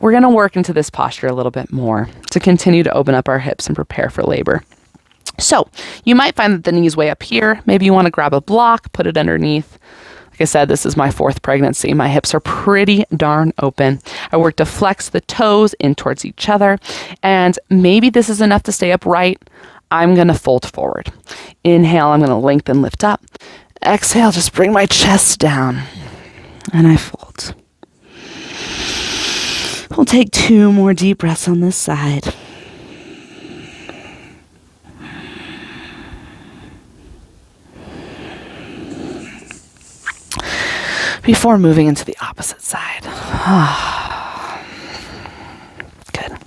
We're going to work into this posture a little bit more to continue to open up our hips and prepare for labor. So you might find that the knee's way up here. Maybe you want to grab a block, put it underneath. Like I said, this is my 4th pregnancy. My hips are pretty darn open. I work to flex the toes in towards each other. And maybe this is enough to stay upright. I'm going to fold forward. Inhale, I'm going to lengthen, lift up. Exhale, just bring my chest down. And I fold. We'll take 2 more deep breaths on this side. Before moving into the opposite side. Good.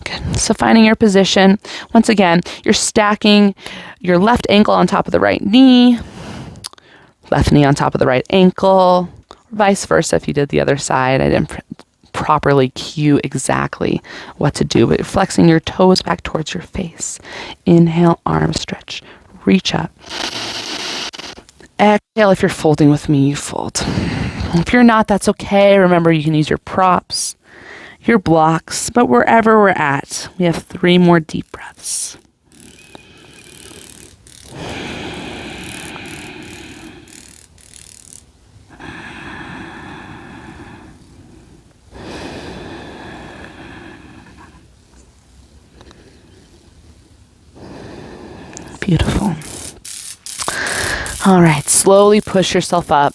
Good. So finding your position. Once again, you're stacking your left ankle on top of the right knee, left knee on top of the right ankle, vice versa if you did the other side. I didn't properly cue exactly what to do, but flexing your toes back towards your face. Inhale, arm stretch, reach up. Exhale, if you're folding with me, you fold. If you're not, that's okay. Remember, you can use your props, your blocks, but wherever we're at, we have 3 more deep breaths. Beautiful. All right, slowly push yourself up.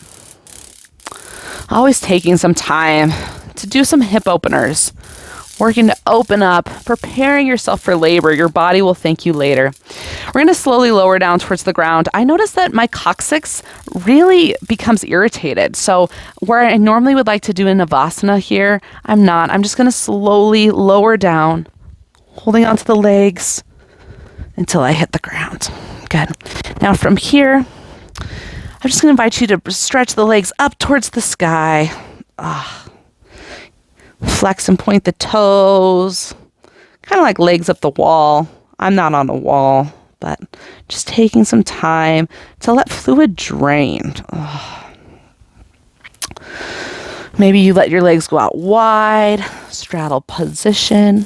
Always taking some time to do some hip openers. Working to open up, preparing yourself for labor. Your body will thank you later. We're going to slowly lower down towards the ground. I noticed that my coccyx really becomes irritated. So where I normally would like to do a Navasana here, I'm not. I'm just going to slowly lower down, holding onto the legs until I hit the ground. Good. Now from here, I'm just going to invite you to stretch the legs up towards the sky. Flex and point the toes. Kind of like legs up the wall. I'm not on the wall, but just taking some time to let fluid drain. Maybe you let your legs go out wide. Straddle position.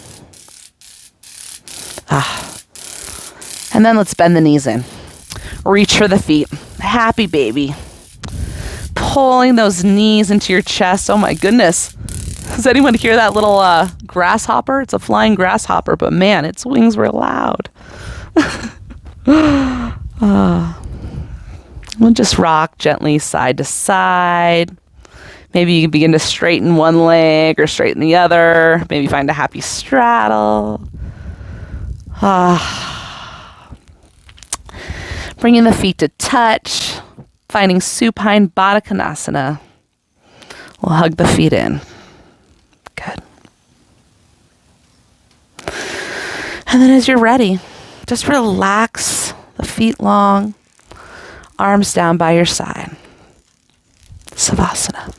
And then let's bend the knees in. Reach for the feet. Happy baby. Pulling those knees into your chest. Oh my goodness. Does anyone hear that little grasshopper? It's a flying grasshopper, but man, its wings were loud. We'll just rock gently side to side. Maybe you can begin to straighten one leg or straighten the other. Maybe find a happy straddle. Bringing the feet to touch, finding supine Baddha Konasana. We'll hug the feet in. Good. And then as you're ready, just relax the feet long. Arms down by your side. Savasana.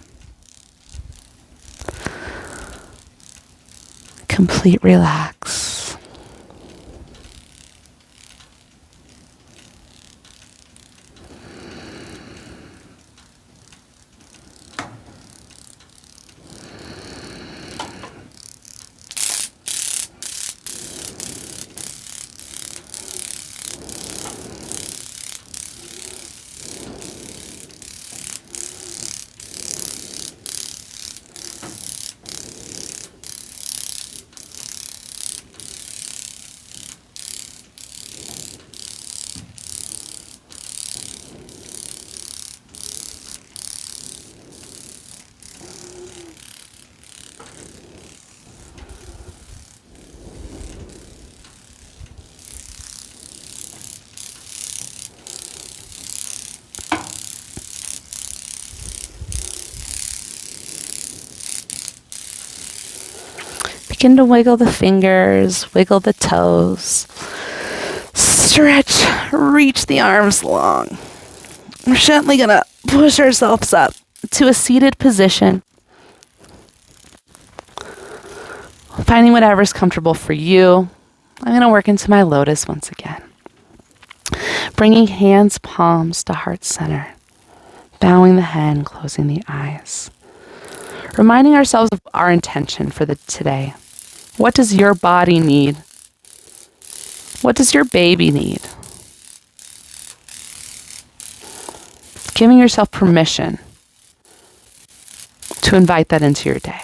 Complete relax. Begin to wiggle the fingers, wiggle the toes. Stretch, reach the arms long. We're gently going to push ourselves up to a seated position. Finding whatever's comfortable for you. I'm going to work into my lotus once again. Bringing hands, palms to heart center. Bowing the head and closing the eyes. Reminding ourselves of our intention for today. What does your body need? What does your baby need? Giving yourself permission to invite that into your day.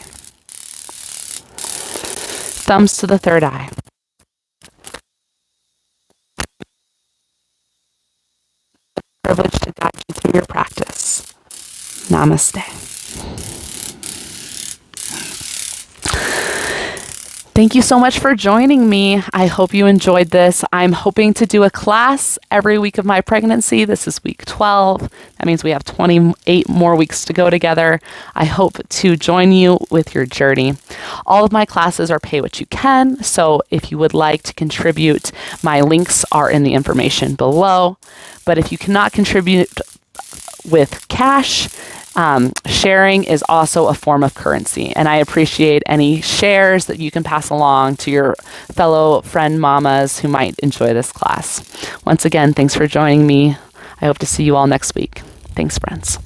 Thumbs to the third eye. Privilege to guide you through your practice. Namaste. Thank you so much for joining me. I hope you enjoyed this. I'm hoping to do a class every week of my pregnancy. This is week 12. That means we have 28 more weeks to go together. I hope to join you with your journey. All of my classes are pay what you can. So if you would like to contribute, my links are in the information below. But if you cannot contribute with cash, sharing is also a form of currency, and I appreciate any shares that you can pass along to your fellow friend mamas who might enjoy this class. Once again, thanks for joining me. I hope to see you all next week. Thanks, friends.